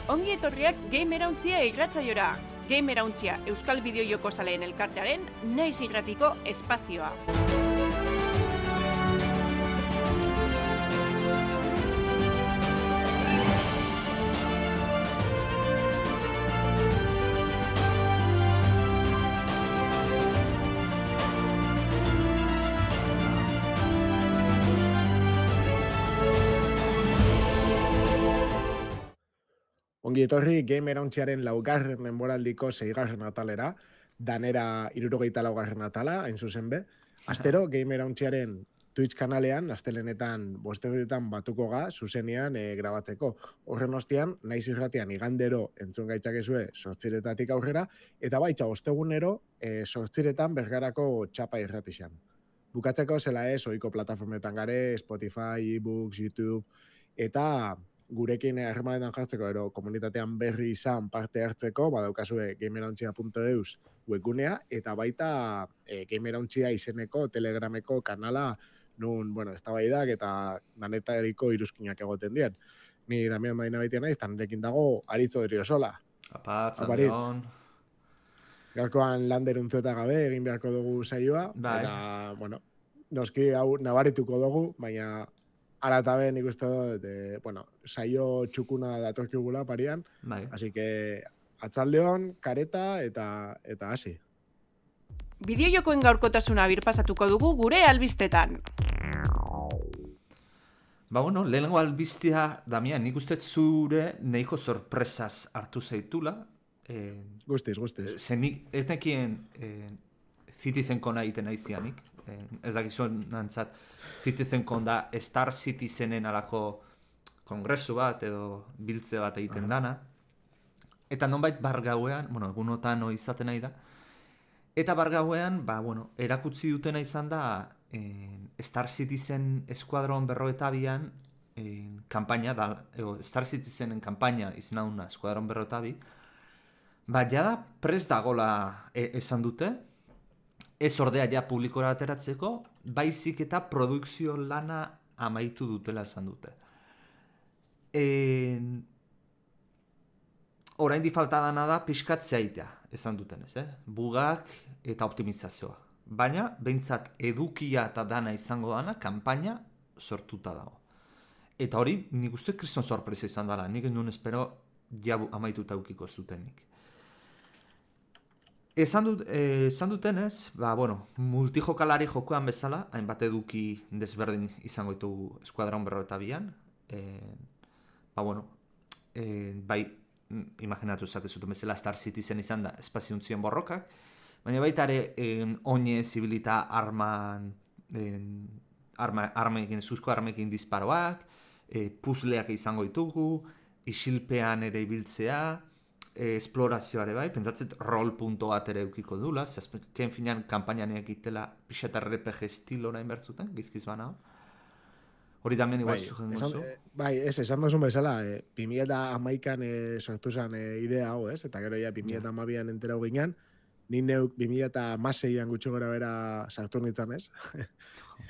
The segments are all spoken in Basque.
Ongi etorriak Gamerauntzia irratsaiora. Gamerauntzia Euskal Bideojoko Zaleen Elkartearen naiz irratiko espazioa. Ongi etorri Gamerauntzaren laugarren denboraldiko 6. atalera, danera 74. atala, hain zuzen be. Astero Gamerauntzaren Twitch kanalean, astelenetan bostetan batuko ga, zuzenean grabatzeko. Horren ostean, naiz irratian igandero entzun gaitzakezue 8:00 aurrera, eta baitza ostegunero 8:00 bergarako txapa irratixan. Bukatzeko zela ez, ohiko plataformetan gare, Spotify, ebooks, YouTube, eta gurekin harremanetan jartzeko, ero komunitatean berri izan parte hartzeko, badaukazue gamerauntzia.eus webgunea, eta baita Gamerauntzia izeneko telegrameko kanala, nun, eztabaidak eta danetariko iruzkinak egoten dien. Ni Damian Maina baitea naiz, eta nirekin dago Aritzo Deriosola. Apatzaldeon. Gaurkoan lander untzueta gabe, egin beharko dugu saioa, Bai. eta, noski hau nabarituko dugu, baina ala eta ben ikuste dut, saio txukuna datorkigula parian, Bai. así que atzaldeon, kareta eta hasi. Bideojokoen gaurkotasuna birpasatuko dugu gure albistetan. Lehenengo albistea, Damian, nik uste zure nahiko sorpresaz hartu zaitula. Guztiz. Nik ez nekien Citizencona egiten aizianik. Ez dakizuen nantzat, Citizencon da Star Citizenen alako kongresu bat edo biltze bat egiten dana. Eta nonbait bargauean, egunotan izaten nahi da. Eta bargauean, erakutsi dutena izan da Star Citizen Eskuadron 42an kampaina, Star Citizenen kampaina izena duna Eskuadron 42, jada prest dagola esan dute, ez ordea ja publikora ateratzeko, baizik eta produkzio lana amaitu dutela esan dute. Oraindik falta dana da pixkat zeitea, esan dutenez, bugak eta optimizazioa. Baina, behintzat edukia eta dana izango dana, kanpaina sortuta dago. Eta hori, nik uste kriston sorpresa izan dela, nik ez nuen espero ja amaituta eukiko zutenik. Esan dutenez, multijokalari jokoan bezala, hainbat eduki desberdin izango ditugu Eskuadron 42an. Bai, imaginatu zuten bezala Star Citizen izan da espaziuntzien borrokak, baina baita ere oine zibilita armekin, zuzko armekin disparoak, puzleak izango ditugu, isilpean ere ibiltzea, esplorazioare bai, pentsatzet rol punto bat ere eukiko dula, ken finan kampainan egitela pixat RPG estilora inbertzuten, gizkiz bana. Hori damen igual zuzen gozu. Bai, esan dozun bezala, 2011an sortu zen idea hau, ez? Eta gero ja 2012an enterau ginean, ni neuk 2016an gutxo gora bera sartu nintzen, ez?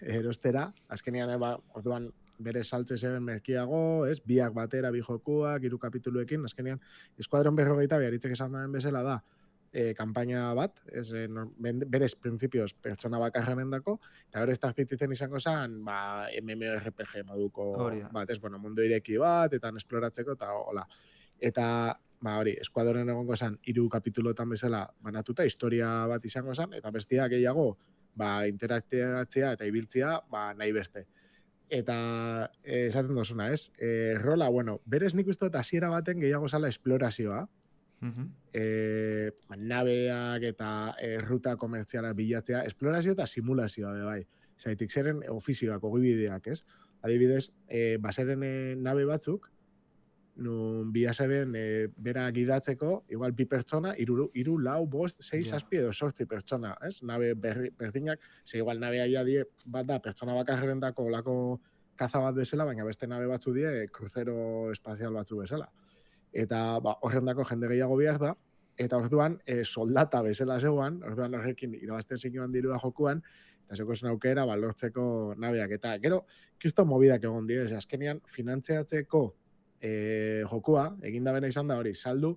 Erostera, azkenean, orduan bere saltze zeben merkiago, ez? Biak batera, bi jokuak, 3 kapituluekin, azkenean, Eskuadron 42 aritzek esan daren bezala da, kanpaina bat, berez printzipioz pertsona bakarren dako, eta gero Star Citizen izango zen, MMORPG moduko bat, mundu ireki bat, eta esploratzeko, eta hola. Eta, Eskuadronen egongo zen, 3 kapitulotan bezala banatuta, historia bat izango zen, eta bestia gehiago, interaktiatzea eta ibiltzea, nahi beste. Eta esaten dozuna, ez? Rola, berez nik uste dut hasiera baten gehiago zala esplorazioa, nabeak eta ruta komertziala bilatzea, esplorazio eta simulazioa bai. Zaitik zeren ofizioak, ogibideak, ez? Adibidez, baseren nabe batzuk, nun biazaren bera gidatzeko, igual 2 pertsona, 3, 4, 5, 6, 7 edo 8 pertsona, ez? Nabe berdinak, ze igual nabea ja die bat da pertsona bakarren dako olako kaza bat bezala, baina beste nabe batzu die kruzero espazial batzu bezala. Eta horrendako jende gehiago behar da, eta orduan soldata bezala zegoan, orduan horrekin irabazten zinuan dirua jokuan, eta zeko zen aukera lortzeko nabeak. Eta gero, kristo mobidak egon dira, azkenean finantziatzeko jokua, eginda bena izan da hori, saldu,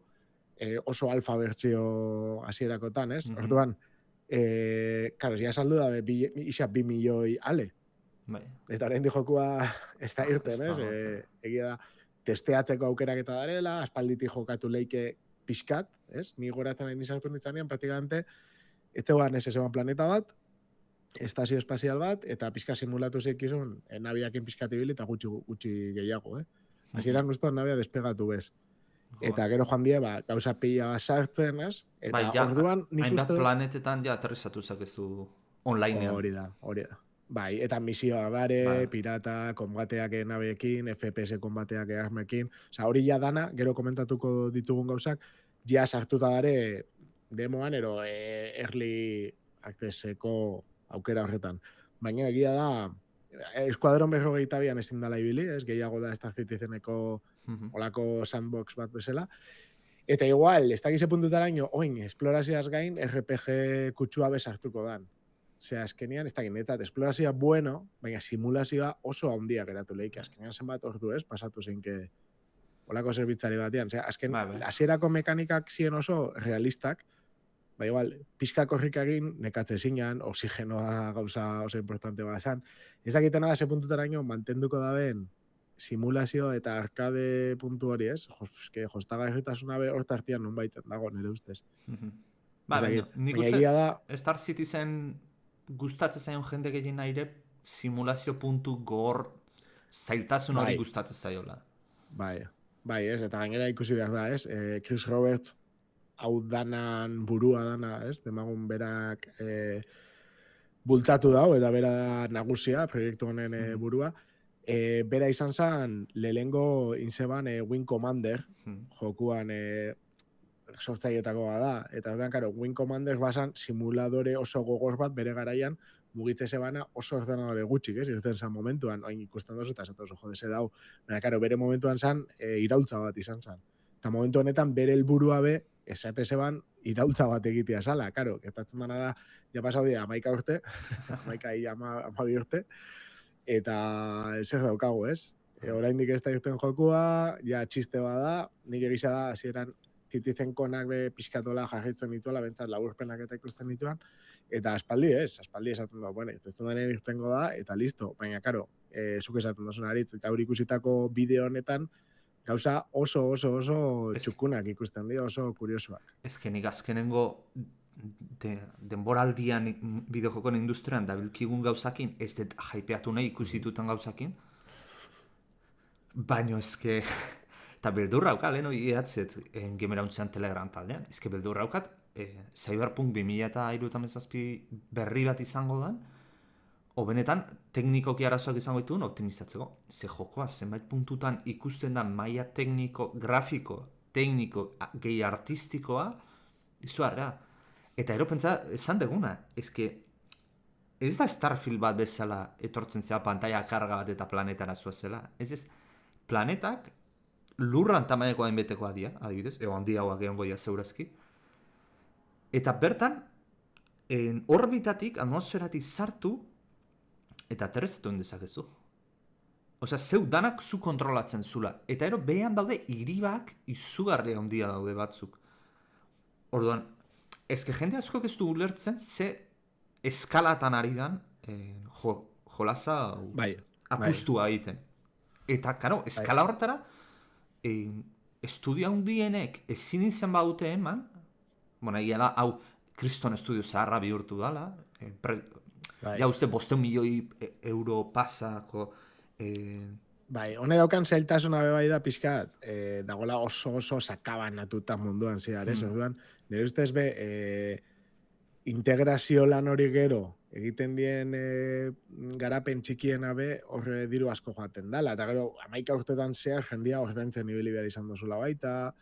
oso alfa bertsio hasierakotan, ez? Orduan, karo, ja saldu da, isa 2 milioi ale. Bai. Eta orain jokua ez da irten, ez? Egia da, testeatzeko aukerak eta darela, aspalditik jokatu leike pixkat, ez? Ni goratzen hain izartu nintzanean, praktikamente, etzegoan ez ezeban planeta bat, estazio espazial bat, eta pixka simulatu zekizun, nabiakin pixkat ibili eta gutxi gehiago, Hasieran ustean nabia despegatu bez. Eta gero joan die, gauza pila sartzen, ez? Eta orduan nik hainbat uste... planetetan ja aterrizatu zakezu onlinean. Hori da. Bai, eta misioa bare, pirata, konbateak nabeekin, FPS konbateak armekin. Osa, hori ja dana, gero komentatuko ditugun gauzak, ja sartuta dare demoan, ero early accesseko aukera horretan. Baina egia da, Eskuadron 42an ezin dela ibili, ez? Gehiago da Star Citizeneko olako sandbox bat bezala. Eta igual, ez dakize puntutaraino, oin, esplorazioaz gain, RPG kutsua bezartuko dan. Osea, azkenean, ez dakit, netzat, esplorazioa bueno, baina simulazioa oso handia geratu lehik. Azkenean zenbat ordu ez, pasatu zeinke olako zerbitzari batean. Osea, azken, hasierako mekanikak ziren oso realistak, igual, pixka korrikagin nekatze zinan, oxigenoa gauza oso importante bat esan. Ez dakitena da, ze puntutaraino, mantenduko daben simulazio eta arkade puntu hori, ez? Jostaga erretasuna horta artian non baiten dago, nire ustez. Nik uste, Star Citizen gustatzen zaion jende gehien aire simulazio puntu gor zailtasun hori gustatzen zaiola. Bai, ez, eta gainera ikusi behar da, ez? Chris Roberts hau danan burua dana, ez? Demagun berak bultatu dau, eta bera nagusia, proiektu honen burua. Bera izan zen, lehengo inzeban Wing Commander, jokuan sortzaietako da. Eta ordean, karo, Wing Commander basan simuladore oso gogor bat bere garaian mugitze zebana oso ordenadore gutxik, ez? Irten zen momentuan, oin ikusten dozu, eta zato oso jodese dau. Baina, karo, bere momentuan zen iraultza bat izan zen. Eta momentu honetan bere helburua be, esate zeban iraultza bat egitea zala. Karo, gertatzen dana da, ja pasau dira 11 urte, 12 urte, eta zer daukagu, ez? Oraindik ez da irten jokua, ja txiste bada, nik egisa da, hasieran Citizenkonak be pixkatola jarritzen dituela, bentsat laburpenak eta ikusten dituan, eta aspaldi esaten da, bueno, irtetzen denen irtengo da, eta listo. Baina, karo, zuk esaten dozun aritz, gaur ikusitako bideo honetan, gauza oso txukunak ikusten dira, oso kuriosoak. Ez nik azkenengo denboraldian bideojokon industrian dabilkigun gauzakin, ez dut hypeatu nahi ikusitutan gauzakin, baino ezke... Eta beldurra haukat, lehen hori ehatzet Gamerauntzean Telegram taldean. Ez que beldurra haukat, Cyberpunk 2077 berri bat izango dan, o benetan teknikoki arazoak izango dituen optimizatzeko. Ze jokoa, zenbait puntutan ikusten da maila tekniko, grafiko, tekniko, gehi artistikoa, izuarra. Eta ero pentsa, esan deguna, ez da Starfield bat bezala etortzen zela pantalla karga bat eta planetara zuazela. Ez, planetak, lurran tamaineko hainbetekoa dira, adibidez, handia hauak egongo dira zeurazki. Eta bertan, orbitatik, atmosferatik sartu, eta aterrezatu dezakezu. Osea, zeu danak zu kontrolatzen zula. Eta ero behan daude iribak izugarria handia daude batzuk. Orduan, ezke jende askok ez du ulertzen, ze eskalatan ari dan jolasa apustua egiten. Eta, karo, eskala horretara, estudio handienek ezin izan badute eman, egia da, hau, kriston estudio zaharra bihurtu dala, ja uste 500 milioi euro pasako... Honek daukan zailtasuna bai da pixkat, dagoela oso sakabanatuta munduan zidar, ez? Orduan, nire ustez be, integrazio lan hori gero, egiten dien garapen txikiena be horre diru asko joaten dela. Eta gero, 11 urtetan zehar jendia ordaintzen ibili behar izan duzula baita,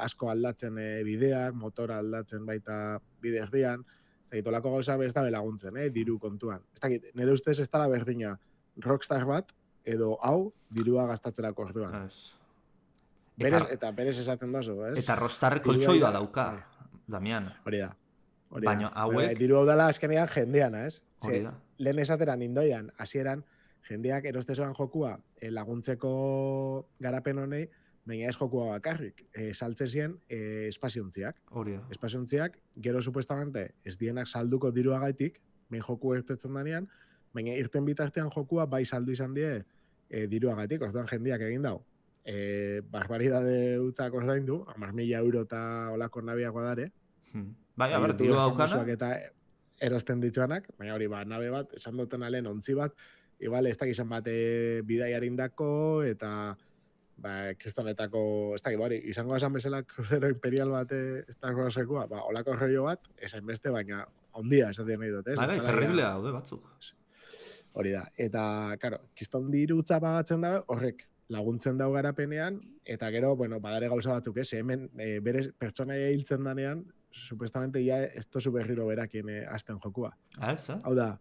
asko aldatzen bideak, motora aldatzen baita bide erdian, ez dakit, gauza ez da belaguntzen, diru kontuan. Ez dakit, nire ustez ez da berdina Rockstar bat, edo hau, dirua gastatzerako orduan. Eta berez esaten dozu, ez? Eta Rockstar koltsoioa dauka, Damian. Hori da. Baina hauek... Diru hau dela azkenean jendeana, ez? Lehen esatera nindoian, hasieran jendeak erostezoan jokua laguntzeko garapen honei, baina ez jokua bakarrik. Saltzen ziren espaziontziak. Hori da. Espaziontziak, gero supuestamente ez dienak salduko diruagaitik, behin joku ertetzen danean, baina irten bitartean jokua bai saldu izan die diruagatik, orduan jendeak egin dau. Barbaridade utzak ordaindu, 10.000 euro eta olako nabiak badare. Bai, a ber, diru daukana. Eta erosten dituanak, baina hori nabe bat, esan duten alen ontzi bat, igual ez dakizan bat bidaiarindako, eta kristonetako, ez dakit, hori, izango esan bezala kruzero imperial bat ez dago sekua, olako rollo bat, esan beste, baina ondia esaten nahi dut, ez? Bai, terriblea daude batzuk. Hori da, eta, karo, kiston dirutza pagatzen da, horrek laguntzen dau garapenean, eta gero, bueno, badare gauza batzuk, ez? Hemen, berez pertsonaia hiltzen danean, supuestamente ya ez tozu berriro berakien azten jokua. Ez, Hau da,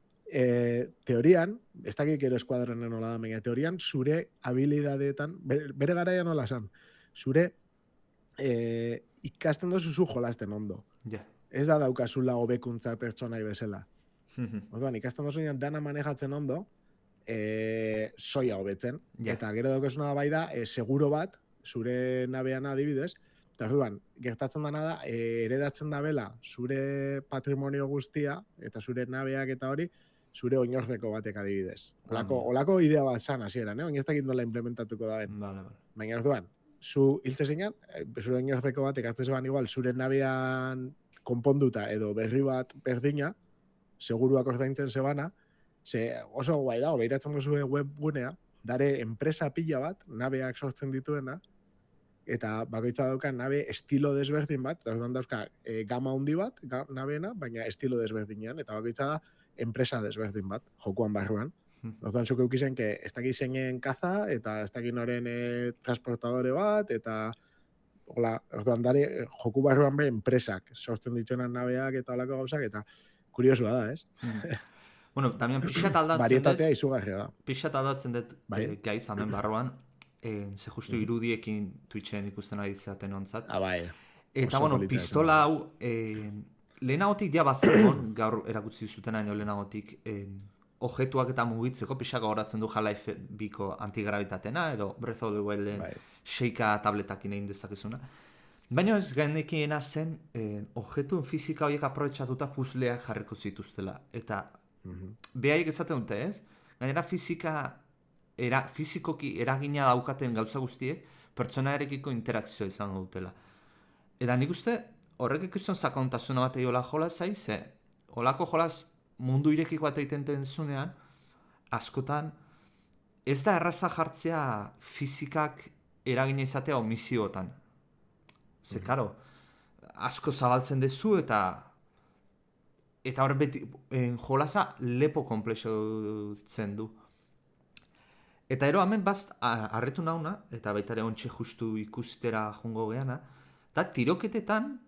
teorian, ez dakik gero eskuadronen nola da, baina teorian, zure habilidadeetan, bere garaia nola esan, zure ikasten dozu zu jolasten ondo. Ja. Ez da daukazula hobekuntza pertsonai bezala. Orduan, ikasten dozu dana manejatzen ondo, soia hobetzen. Yeah. Eta gero daukazuna bai da, seguro bat, zure nabean adibidez, eta orduan, gertatzen dana da, heredatzen da bela zure patrimonio guztia, eta zure nabeak eta hori, zure oinordeko batek adibidez. Olako idea bat zan hasieran, oin ez dakit nola implementatuko da ben. Vale. Baina orduan, zu hiltze zeinan, zure oinordeko batek hartze zeban igual, zure nabean konponduta edo berri bat berdina, seguruak ordaintzen zebana, ze oso guai dago, behiratzen duzue webgunea, dare enpresa pila bat, nabeak sortzen dituena, eta bakoitza dauka nabe estilo desberdin bat, eta orduan dauzka gama handi bat, nabeena, baina estilo desberdinean, eta bakoitza da enpresa desberdin bat, jokuan barruan. Orduan zuk eukizen, ez dakit zeinen kaza, eta ez dakit noren transportadore bat, eta orduan dare joku barruan be enpresak sortzen dituenan nabeak eta olako gauzak, eta kuriosua da, ez? Bueno, también pixat aldatzen Varietatea izugarria da. Pixat aldatzen dut gai zamen barruan, ze justu irudiekin Twitchen ikusten ari zaten ontzat. Bai. Eta, bueno, pistola hau, lehenagotik dia bazegon, gaur erakutsi zuten aino lehenagotik, objetuak eta mugitzeko, pixak horatzen du Half-Life 2ko antigravitatena, edo Breath of the Wilden sheika tabletakin egin dezakezuna. Baina ez gaindekiena zen, objetu fizika horiek aprobetxatuta puzleak jarriko zituztela. Eta behaiek esaten dute ez, gainera fizikoki eragina daukaten gauza guztiek, pertsonarekiko interakzioa izango dutela. Eta nik uste, horrek ikiston sakontasuna bat egola jolaz ze holako jolaz mundu irekiko bat egiten zunean, askotan, ez da erraza jartzea fizikak eragina izatea omisiotan. Ze, karo, asko zabaltzen dezu eta hor beti jolaza lepo komplexotzen du. Eta ero hemen bazt harretu nauna, eta baita ere ontxe justu ikustera jongo geana, da tiroketetan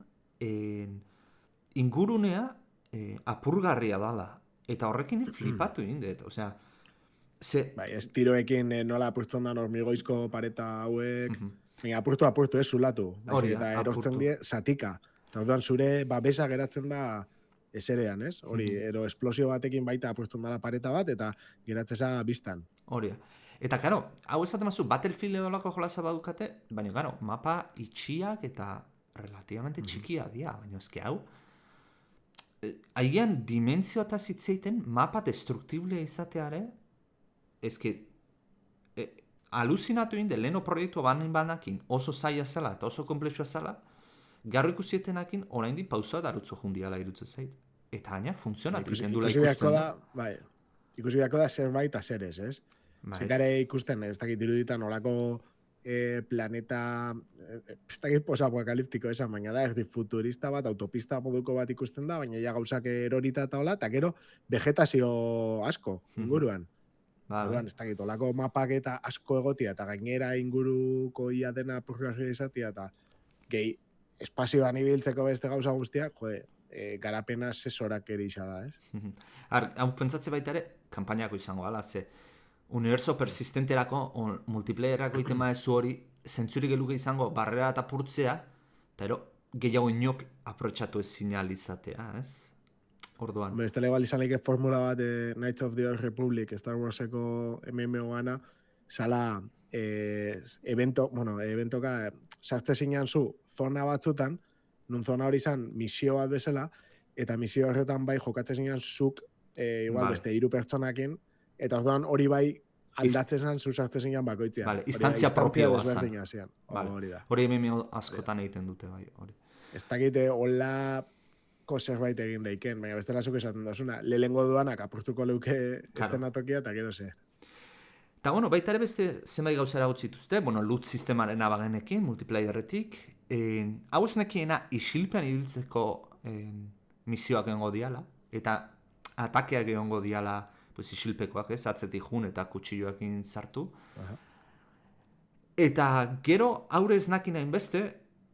ingurunea apurgarria dala. Eta horrekin flipatu indet, osea... Bai, ez tiroekin nola apurtzen da hormigoizko pareta hauek... Apurtu ez zulatu. Eta erortzen die zatika. Eta orduan zure babesa geratzen da eserean, ez? Hori, ero esplosio batekin baita apurtzen dela pareta bat, eta geratzeza biztan. Hori. Eta, karo, hau esaten mazu, Battlefield edolako jolaza badukate, baina, karo, mapa itxiak eta relativamente txikia dia, baina ezke hau. Haigean dimentzio eta zitzeiten mapa destruktiblea izateare, ezke, aluzinatu inde, leheno proiektu banakin oso zaila zela eta oso komplexua zela, garro ikusietenakin oraindik pausoa darutzu jundiala irutze zait. Eta haina funtzionatu dula ikusten da. Bai, ikusi beharko da zerbait azerez, ez? Zekare ikusten, ez dakit iruditan olako planeta, ez dakit posapokaliptiko esan, baina da, erdi futurista bat, autopista moduko bat ikusten da, baina ja gauzak erorita eta hola, eta gero vegetazio asko inguruan. Orduan, ez dakit, olako mapak eta asko egotia, eta gainera inguruko ia dena progresioa izatea, eta gehi espazioan ibiltzeko beste gauza guztiak, jode, garapena sesorak erisa da, ez? Hau pentsatze baita ere, kanpainako izango ala, ze universo persistenterako, multiplayerako itema ezu hori, zentzurik geluke izango barrera eta purtzea, eta ero, gehiago inok aprotxatu ez sinalizatea, ez? Orduan. Bestela igual izan leike formula bat Knights of the Old Republic, Star Warseko MMO gana, sala eventoka sartze zinean zu zona batzutan, nun zona hori izan misio bat bezala, eta misio horretan bai jokatzen zinean zuk igual Vale. beste 3 pertsonakin, eta orduan hori bai aldatzen zan zu sartzen zinean bakoitzean. Vale, Hori da, instantzia propioa zan. desberdina zian. Vale. Hori da. Hori MMO askotan egiten dute, bai, hori. Ez dakite hola zerbait egin daiken, baina bestela zuk esaten dozuna, lehengo duanak apurtuko leuke estenatokia, eta gero ze. Eta, bueno, baita ere beste zenbait gauzara gutxi dituzte, bueno, loot sistemaren abagenekin, multiplayerretik. Hau ez nekiena isilpean ibiltzeko misioak egongo diala, eta atakeak egongo diala pues, isilpekoak, ez, atzetik jun eta kutsilloekin sartu. Aha. Eta gero aurre ez nakin hainbeste,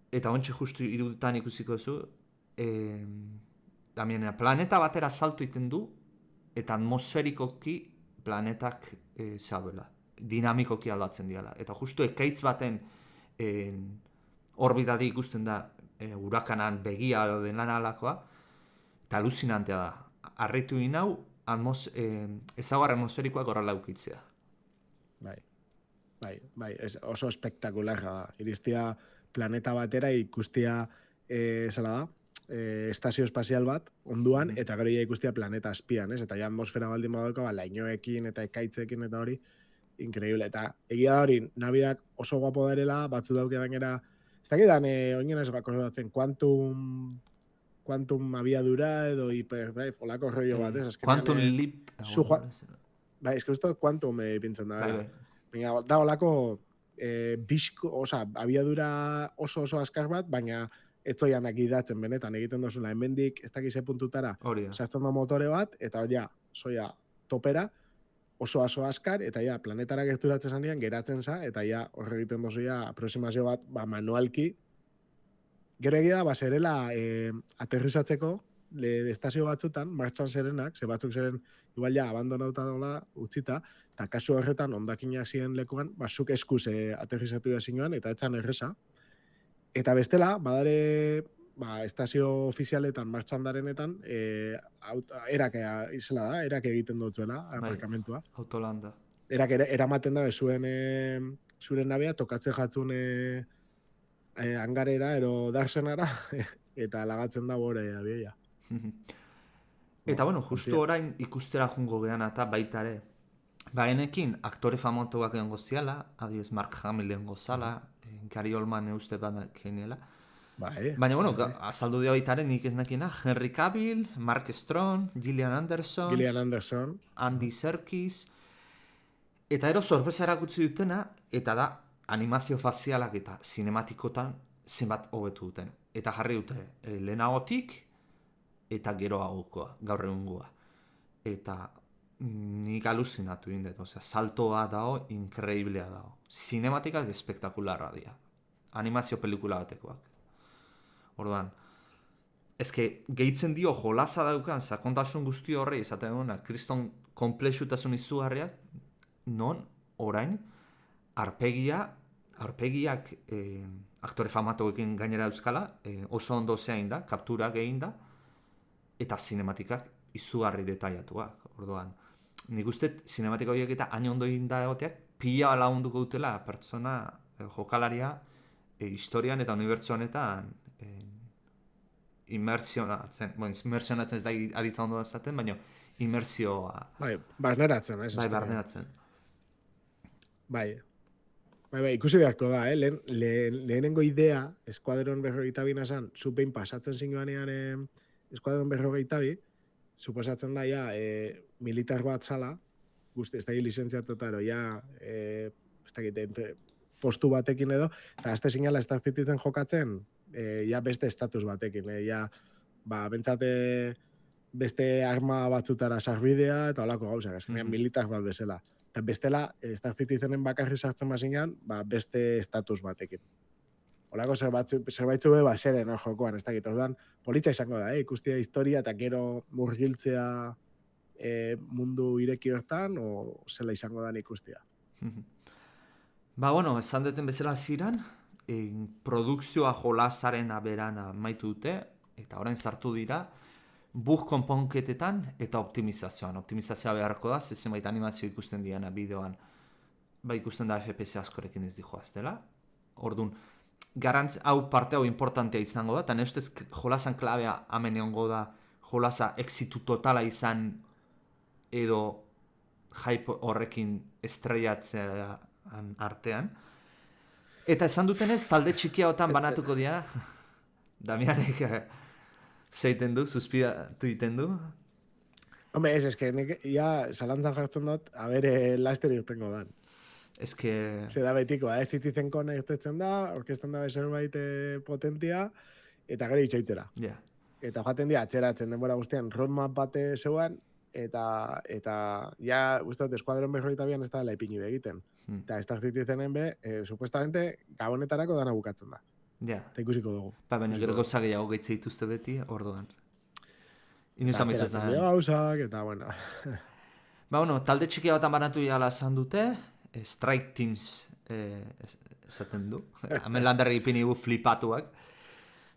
eta ontsi justu iruditan ikusiko zu, planeta batera salto iten du, eta atmosferikoki planetak zaudela. Dinamikoki aldatzen diala. Eta justu ekaitz baten orbitadi ikusten da urakanan begia edo den lan alakoa, eta aluzinantea da. Arritu inau, ezagarra atmosferikoak horrela ukitzea. Bai, oso espektakularra da. Iristia planeta batera ikustia, zela da, estazio espazial bat, onduan, eta gero ikustia planeta azpian, ez? Eta ja atmosfera baldin badauka, lainoekin eta ekaitzekin eta hori, increíble. Eta egia da hori, nabiak oso guapo darela, batzu dauke gainera, ez dakidan, oinen ez bakordatzen, quantum abiadura edo hyperdrive, olako rollo bat, ez? Quantum leap. Bai, ez que uste quantum pintzen da. Bai. Baina da olako abiadura oso azkar bat, baina ez zoianak idatzen benetan egiten dozula, hemendik ez dakize puntutara sartzen da motore bat, eta ja, soia topera, oso azkar, eta ja, planetara gerturatzen zanean, geratzen za, eta ja, horre egiten dozu ja, aproximazio bat, manualki. Gero egia da, zerela aterrizatzeko, estazio batzutan, martxan zerenak, ze batzuk zeren, igual ja, abandonauta dola, utzita, eta kasu horretan, ondakinak ziren lekuan, zuk eskuz aterrizatu da zinuan, eta etzan erresa. Eta bestela, badare, estazio ofizialetan, martxan darenetan, erak izela da, erak egiten dutzuela, aparkamentua. Autolanda. Erak eramaten da, zuen nabea, tokatze jatzun hangarera, ero darsenara, eta lagatzen da bore, abia. Eta, bueno, justu orain ikustera jungo gehan eta baita ere. Baenekin, aktore famotuak egongo ziala, adibidez Mark Hamill egongo zala, Gary Oldman uste badak geniela. Baina, bueno, azaldu dira baita ere nik ez nakiena, Henry Cavill, Mark Strong, Gillian Anderson, Andy Serkis, eta ero sorpresa erakutsi dutena, eta da animazio fazialak eta sinematikotan zenbat hobetu duten. Eta jarri dute, lehenagotik, eta gero agukoa, gaur egungoa. Eta nik aluzinatu indet, osea, saltoa dao, increiblea dao. Cinematikak espektakularra dira. Animazio pelikula batekoak. Orduan, ezke, gehitzen dio jolaza daukan, sakontasun guzti horri, esaten duna, kriston komplexutasun izugarriak, non, orain, arpegiak aktore famatoekin gainera euskala, oso ondo zein da, kapturak egin da, eta sinematikak izugarri detaiatuak. Orduan, nik uste sinematika horiek eta hain ondo egin da egoteak, pila lagunduko dutela pertsona jokalaria historian eta unibertsu honetan immersionatzen ez da aditza ondo esaten, baina immersioa... Barneratzen, ez? Bai, barneratzen. Bai, ikusi beharko da, lehenengo idea, Eskuadron 42 zan, zupein pasatzen zinguanean Eskuadron 42, suposatzen da, ja, militar bat zala, guzti, ez da lizentziatuta, ja, ez da postu batekin edo, eta azte zinala Star Citizen jokatzen, ja beste estatus batekin, ja, bentsate beste arma batzutara sarbidea, eta holako gauzak, azkenean militar bat bezala. Eta bestela, Star Citizenen bakarri sartzen bazinean, beste estatus batekin. Holako zerbaitzu be, zeren hor jokoan, ez dakit, orduan, politxa izango da, ikustia historia eta gero murgiltzea mundu ireki hortan, o zela izango da ikustia. Bueno, esan duten bezala ziren, produkzioa jolasaren aberan amaitu dute, eta orain sartu dira, bug konponketetan eta optimizazioan. Optimizazioa beharko da, zenbait animazio ikusten diana bideoan, ikusten da FPS askorekin ez dijoaz dela. Orduan, hau parte hau importantea izango da, eta nire ustez jolasan klabea hemen egongo da, jolasa exitu totala izan edo hype horrekin estrellatzean artean. Eta esan dutenez, talde txikiagotan banatuko dira, Damianek zeiten du, suspiratu iten du. Hombre, que nik ja zalantzan jartzen dut, laster irtengo dan. Ze da betikoa, Citizen Cona irtetzen da, orkesten da zerbait potentia, eta gero itxaitera. Yeah. Eta joaten dira, atxeratzen denbora guztian, roadmap bate zeuan, eta ja, uste dut, Eskuadron 42an ez da ipini egiten. Eta Star Citizenen supuestamente, gabonetarako dana bukatzen da. Ja. Eta ikusiko dugu. Baina gero gauza gehiago geitze dituzte beti, orduan. Inoz ametzaz da. Gauzak, eta bueno. Talde txikiagotan banatu jala esan dute, Strike Teams esaten du. Hemen landarri ipini gu flipatuak.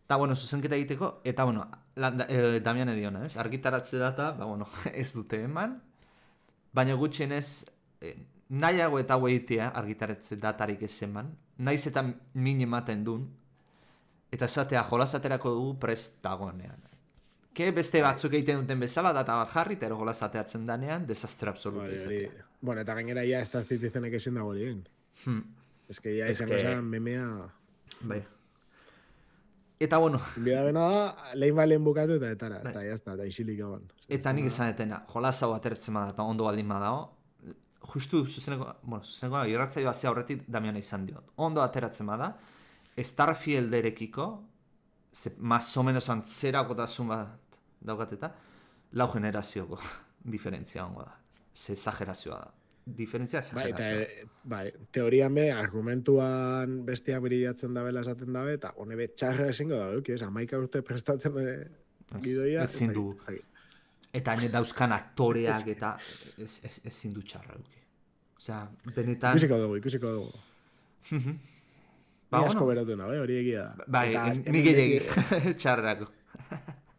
Eta, zuzenketa egiteko, eta, Damian ediona, ez? Argitaratze data, ez dute eman, baina gutxienez, nahiago eta hueitea argitaratze datarik ez eman, naiz eta min ematen duen, eta esatea jolasaterako dugu prest dagoenean. Beste batzuk egiten duten bezala, data bat jarri, eta jolasateatzen danean, desastre absoluta izatea. Bueno, eta gainera ja Star Citizenek ezin dago egin. Ez que ja izango zen memea... Bai. Eta, Bida bena da, lehen bukatu eta etara, eta jazta, eta isilik egon. Eta nik esan etena, jolasa hau atertzen bada, eta ondo baldin badao, justu zuzeneko irratzaioa ze aurretik Damiana izan diot. Ondo ateratzen bada, Starfielderekiko, más o menos antzerakotasun bat daukat eta, 4 generazioko diferentzia hongo da. Ze exagerazioa da. Diferentzia exagerazioa. Bai, teorian argumentuan bestiak brillatzen dabela esaten dabe, eta hone txarra ezingo da, ez? 11 urte prestatzen gidoia. Ezin du. Eta haine dauzkan aktoreak eta ezin du txarra duki. Osea, benetan... Ikusiko dugu. Ni asko beratu nabe, hori egia da. Bai, nik egin txarrako.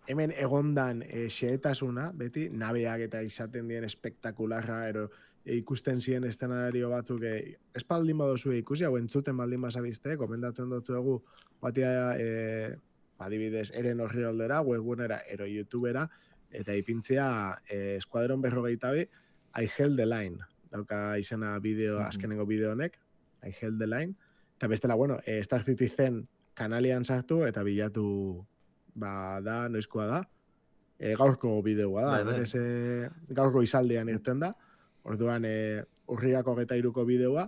Hemen egondan xehetasuna, beti, nabeak eta izaten dien espektakularra, ikusten ziren eszenario batzuk espaldin badozu ikusi, hau entzuten baldin bazabizte, komendatzen dutzu egu, batia, adibidez, eren horri aldera, webgunera, youtubera, eta ipintzea Eskuadron 42, I Held the Line, dauka izena azkenengo bideo honek, I Held the Line, eta bestela, Star Citizen kanalian sartu, eta bilatu, da, noizkoa da, gaurko bideoa da, gaurko izaldean irten da, orduan urriak 23ko bideoa,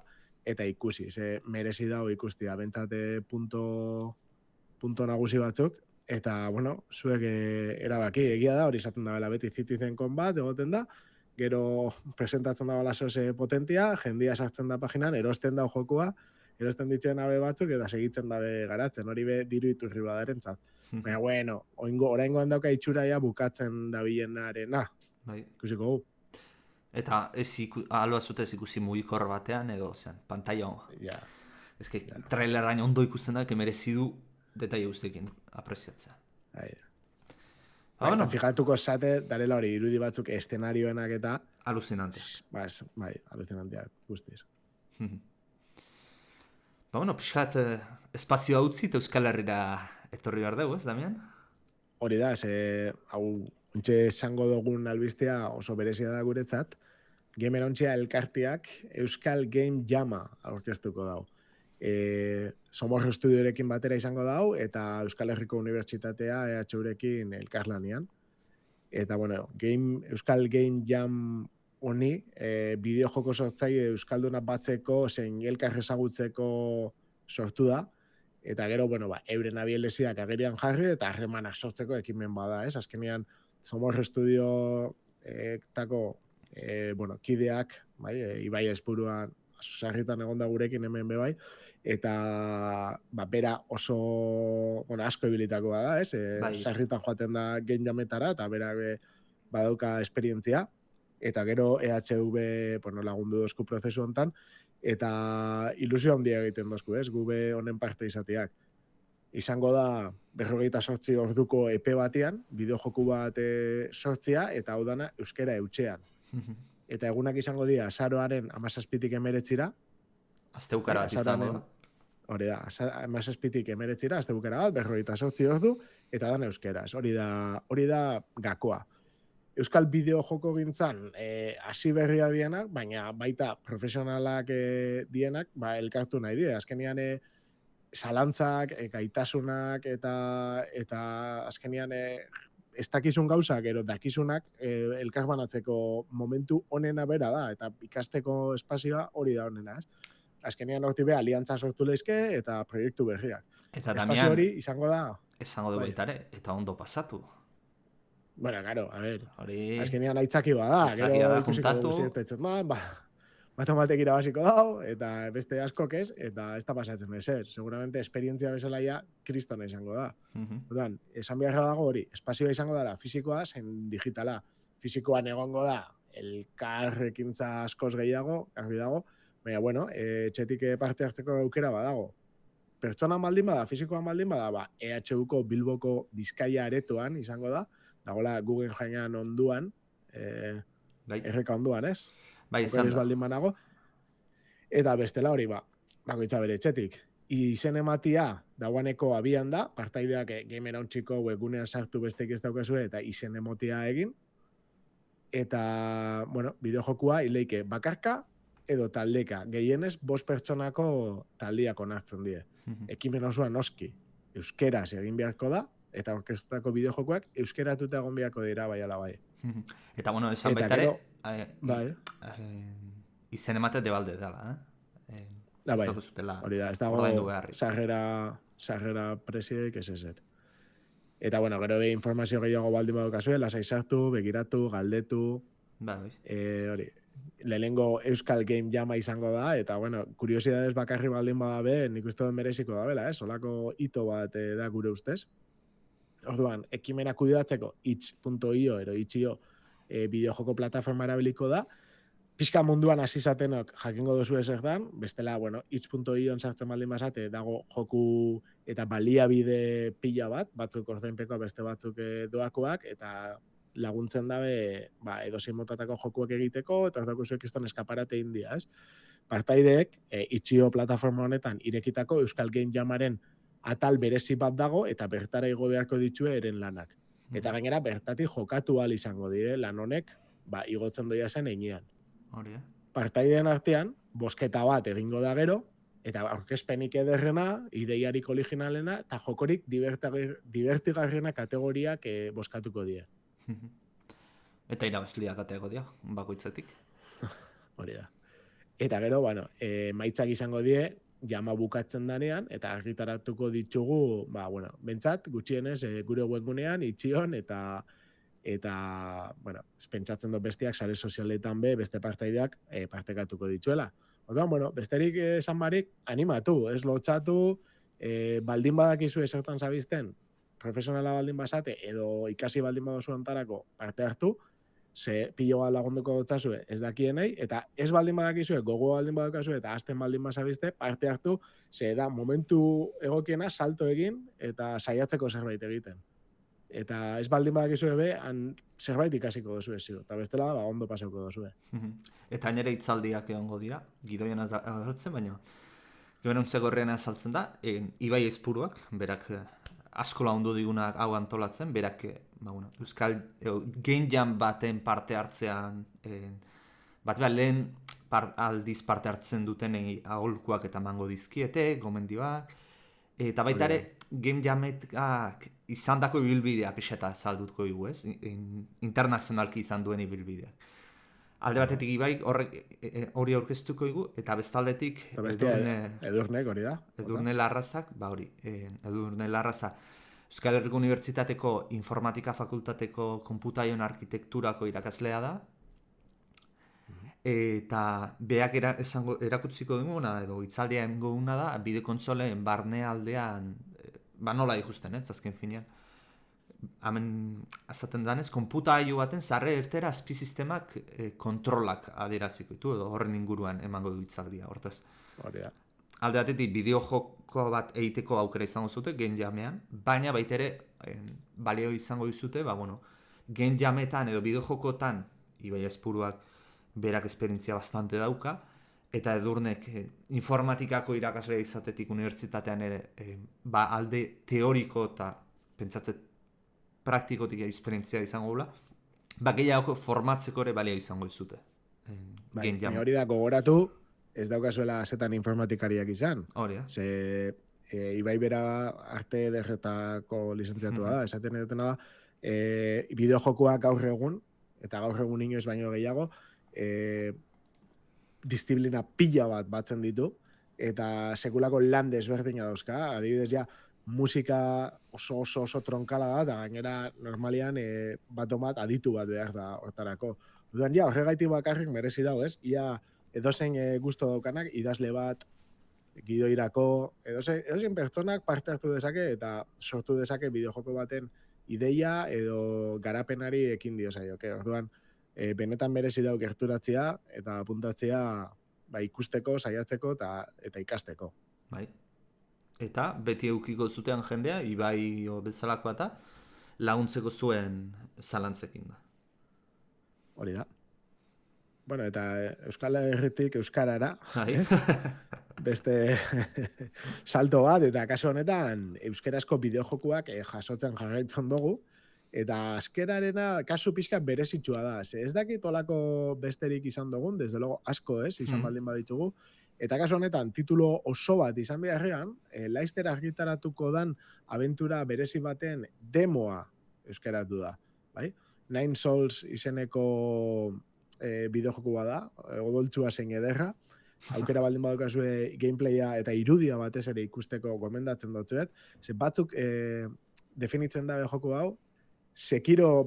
eta ikusi, merezi dago ikustia, bentsate punto nagusi batzuk, eta, zuek erabaki, egia da, hori izaten da beti Citizen Con bat, egoten da, gero presentatzen da bala zoze potentia, jendia sartzen da paginan, erosten da jokua, erosten dituen abe batzuk, eta segitzen dabe garatzen, hori diru iturri badarentzat. Baina, oraingoan dauka itxuraia bukatzen dabilenarena. Ikusiko gu. Eta aloa zute ez ikusi mugikor batean edo pantaila ez que trailerain ondo ikusten da merezi du detaile guztiekin apreziatzea. Eta fijatuko zate, darela hori irudi batzuk eszenarioenak eta alucinante. Bai, alucinanteak guztiz. Pixkat espazioa utzi eta Euskal Herrira etorri behar dugu, ez, Damian? Hori da, hau ontxe esango dugun albistea oso berezia da guretzat, Gamerontxea elkartiak Euskal Game Jama aurkeztuko dau. Somos Estudiorekin batera izango dau, eta Euskal Herriko Unibertsitatea EHUrekin elkarlanian. Eta, Euskal Game Jam honi, bideojoko sortzaile Euskalduna batzeko, zein elkar ezagutzeko sortu da, eta gero, euren abieleziak agerian jarri, eta harremanak sortzeko ekimen bada, ez? Azkenean, Somos Estudio kideak, Ibai Espuruan, sarritan egonda gurekin hemen bebai, eta bera oso asko ibilitakoa da, ez? Sarritan joaten da game jametara, eta bera badauka esperientzia, eta gero EHV lagundu dozku prozesu hontan, eta ilusio handia egiten dozku, ez? Gube honen parte izateak. izango da 48 orduko epe batean, bideojoku bat sortzea, eta hau dana euskera eutxean. Eta egunak izango dira azaroaren 17tik 19ra. Asteukara bat izango da. Hori da, 17tik 19ra, asteukara bat, 48 ordu, eta dana euskeraz. Hori da gakoa. Euskal bideojoko gintzan hasi berria dienak, baina baita profesionalak dienak, elkartu nahi die. Azkenian zalantzak, gaitasunak eta azkenian ez dakizun gauzak, ero dakizunak elkarbanatzeko momentu onena bera da, eta ikasteko espazioa hori da onena, ez? Azkenian horti beha aliantza sortu lehizke eta proiektu berriak. Eta Espazio Damian, hori izango da... esango du baitare, eta ondo pasatu. Bueno, claro, a ver, Hori... azkenian aitzaki da, Aitzakia da, juntatu. Batek irabaziko dau, eta beste askok ez, eta ez da pasatzen ezer. Seguramente esperientzia bezala ja kristona izango da. Orduan, esan beharra dago hori, espazioa izango dara fisikoa, zen digitala. Fisikoan egongo da, elkarrekintza askoz gehiago, garbi dago, baina, bueno, etxetik parte hartzeko aukera badago. Pertsona baldin bada, fisikoan baldin bada, EHUko Bilboko Bizkaia aretoan izango da, dagoela Google jainan onduan, erreka onduan, ez? Bai, izan da. Baldin banago. Eta bestela hori, bakoitza bere etxetik. Izen ematia dagoeneko abian da, partaideak Gamer Hauntziko webgunean sartu besteik ez daukazue, eta izen emotia egin. Eta, bueno, bideojokua ileike bakarka edo taldeka. Gehienez, 5 pertsonako taldiak onartzen die. Ekimen osoa noski, euskeraz egin beharko da, eta orkestutako bideojokoak euskeratuta egon beharko dira bai ala bai. Eta, bueno, esan baitare, izen ematea debalde dela, bai, hori da, ez dago sarrera presieik ez ezer. Eta, bueno, gero informazio gehiago baldin badukazue, lasai sartu, begiratu, galdetu, hori, lehenengo Euskal Game Jama izango da, eta, bueno, kuriosidades bakarri baldin badabe, nik uste dut mereziko da bela, olako hito bat da gure ustez. Orduan, ekimena kudeatzeko itch.io, ero itch.io bideojoko plataforma erabiliko da, pixka munduan hasi zatenok jakingo dozu ezer dan, bestela, bueno, itch.io sartzen baldin bazate, dago joku eta baliabide pila bat, batzuk ordainpeko beste batzuk doakoak, eta laguntzen dabe, edozein motatako jokuak egiteko, eta ordako zuek izan eskaparate india, ez? Partaideek, itch.io plataforma honetan irekitako Euskal Game Jamaren atal berezi bat dago, eta bertara igo beharko ditue eren lanak. Eta gainera, bertatik jokatu ahal izango dire, lan honek, igotzen doia zen einean. Partaideen artean, bosketa bat egingo da gero, eta aurkezpenik ederrena, ideiarik originalena, eta jokorik divertigarrena kategoriak boskatuko die. Eta irabazlia kategoria, bakoitzetik. Hori da. Eta gero, bueno, maitzak izango die, jama bukatzen danean, eta argitaratuko ditugu, bueno, bentsat, gutxienez, gure webgunean, itxion, eta bueno, pentsatzen dut bestiak sare sozialetan beste partaideak partekatuko dituela. Orduan, bueno, besterik esan barik, animatu, ez lotxatu, baldin badakizu esertan zabizten, profesionala baldin basate, edo ikasi baldin badozu ontarako parte hartu, ze pilo bat lagunduko dotzazue ez dakienei, eta ez baldin badakizue, gogo baldin badakizue, eta azten baldin bazabizte, parte hartu, ze da momentu egokiena salto egin, eta saiatzeko zerbait egiten. Eta ez baldin badakizue be, zerbait ikasiko dozu ez eta bestela ondo pasauko dozu. Eta nire itzaldiak egongo dira, gidoian azaltzen, baina Gamerontzegorrean azaltzen da, Ibai Ezpuruak, berak asko laundu digunak hau antolatzen, berak Euskal Game Jam baten parte hartzean, lehen aldiz parte hartzen duten aholkuak eta mango dizkiete, gomendioak, eta baitare Game Jametak izandako ibilbidea pixeta zaldutko dugu, ez? Internazionalki izan duen ibilbideak. Alde batetik Ibai hori aurkeztuko dugu, eta bestaldetik Edurnek hori da. Edurne Larrazak, Edurne Larraza Euskal Herriko Unibertsitateko Informatika Fakultateko Konputaion Arkitekturako irakaslea da, eta beak erakutziko duguna, edo itzaldia engoguna da, bide kontsoleen barne aldean, nola ikusten, azken finean. Hemen azaten danez, konputailu baten zarre ertera azpizistemak kontrolak adieraziko ditu, edo horren inguruan emango du itzaldia, hortaz. alde batetik bideojoko bat egiteko aukera izango zute Game Jamean, baina baita ere balio izango dizute, Game Jametan edo bideojokotan Ibai Azpuruak berak esperientzia bastante dauka, eta Edurnek informatikako irakaslea izatetik unibertsitatean ere alde teoriko eta pentsatzet praktikotik esperientzia izango gula, gehiago formatzeko ere balio izango dizute. Bai, hori da gogoratu, ez daukazuela zetan informatikariak izan. Hori, Ze Ibai bera arte ederretako lizentziatua da, esaten edetena da, bideojokoak gaur egun, eta gaur egun inoiz baino gehiago, disiplina pila bat batzen ditu, eta sekulako lan desberdina dauzka, adibidez ja, musika oso tronkala da, eta gainera normalian bat aditu bat behar da hortarako. Duan ja, horregaitik bakarrik merezi dago, ez? Ia edozein gusto daukanak, idazle bat, gidoirako, edozein pertsonak parte hartu dezake eta sortu dezake bideojoko baten ideia edo garapenari ekin dio zaioke. Orduan, benetan merezi dago gerturatzea eta apuntatzea ikusteko, saiatzeko eta ikasteko. Bai. Eta beti eukiko zutean jendea, Ibai bezalakoa eta laguntzeko zuen zalantzekin da. Hori da. Bueno, eta Euskal Herritik Euskarara, ez? Beste salto bat, eta kasu honetan euskarazko bideojokoak jasotzen jarraitzen dugu, eta azkerarena kasu pixka berezitsua da. Ez dakit olako besterik izan dugun, desde luego asko ez, izan baldin baditugu, eta kasu honetan titulo oso bat izan beharrean, Laster argitaratuko dan abentura berezi baten demoa euskaratu da, bai? Nine Souls izeneko bideojoku da, odoltsua zein ederra, aukera baldin badukazue gameplaya eta irudia batez ere ikusteko gomendatzen dutzuet, ze batzuk definitzen da joku hau,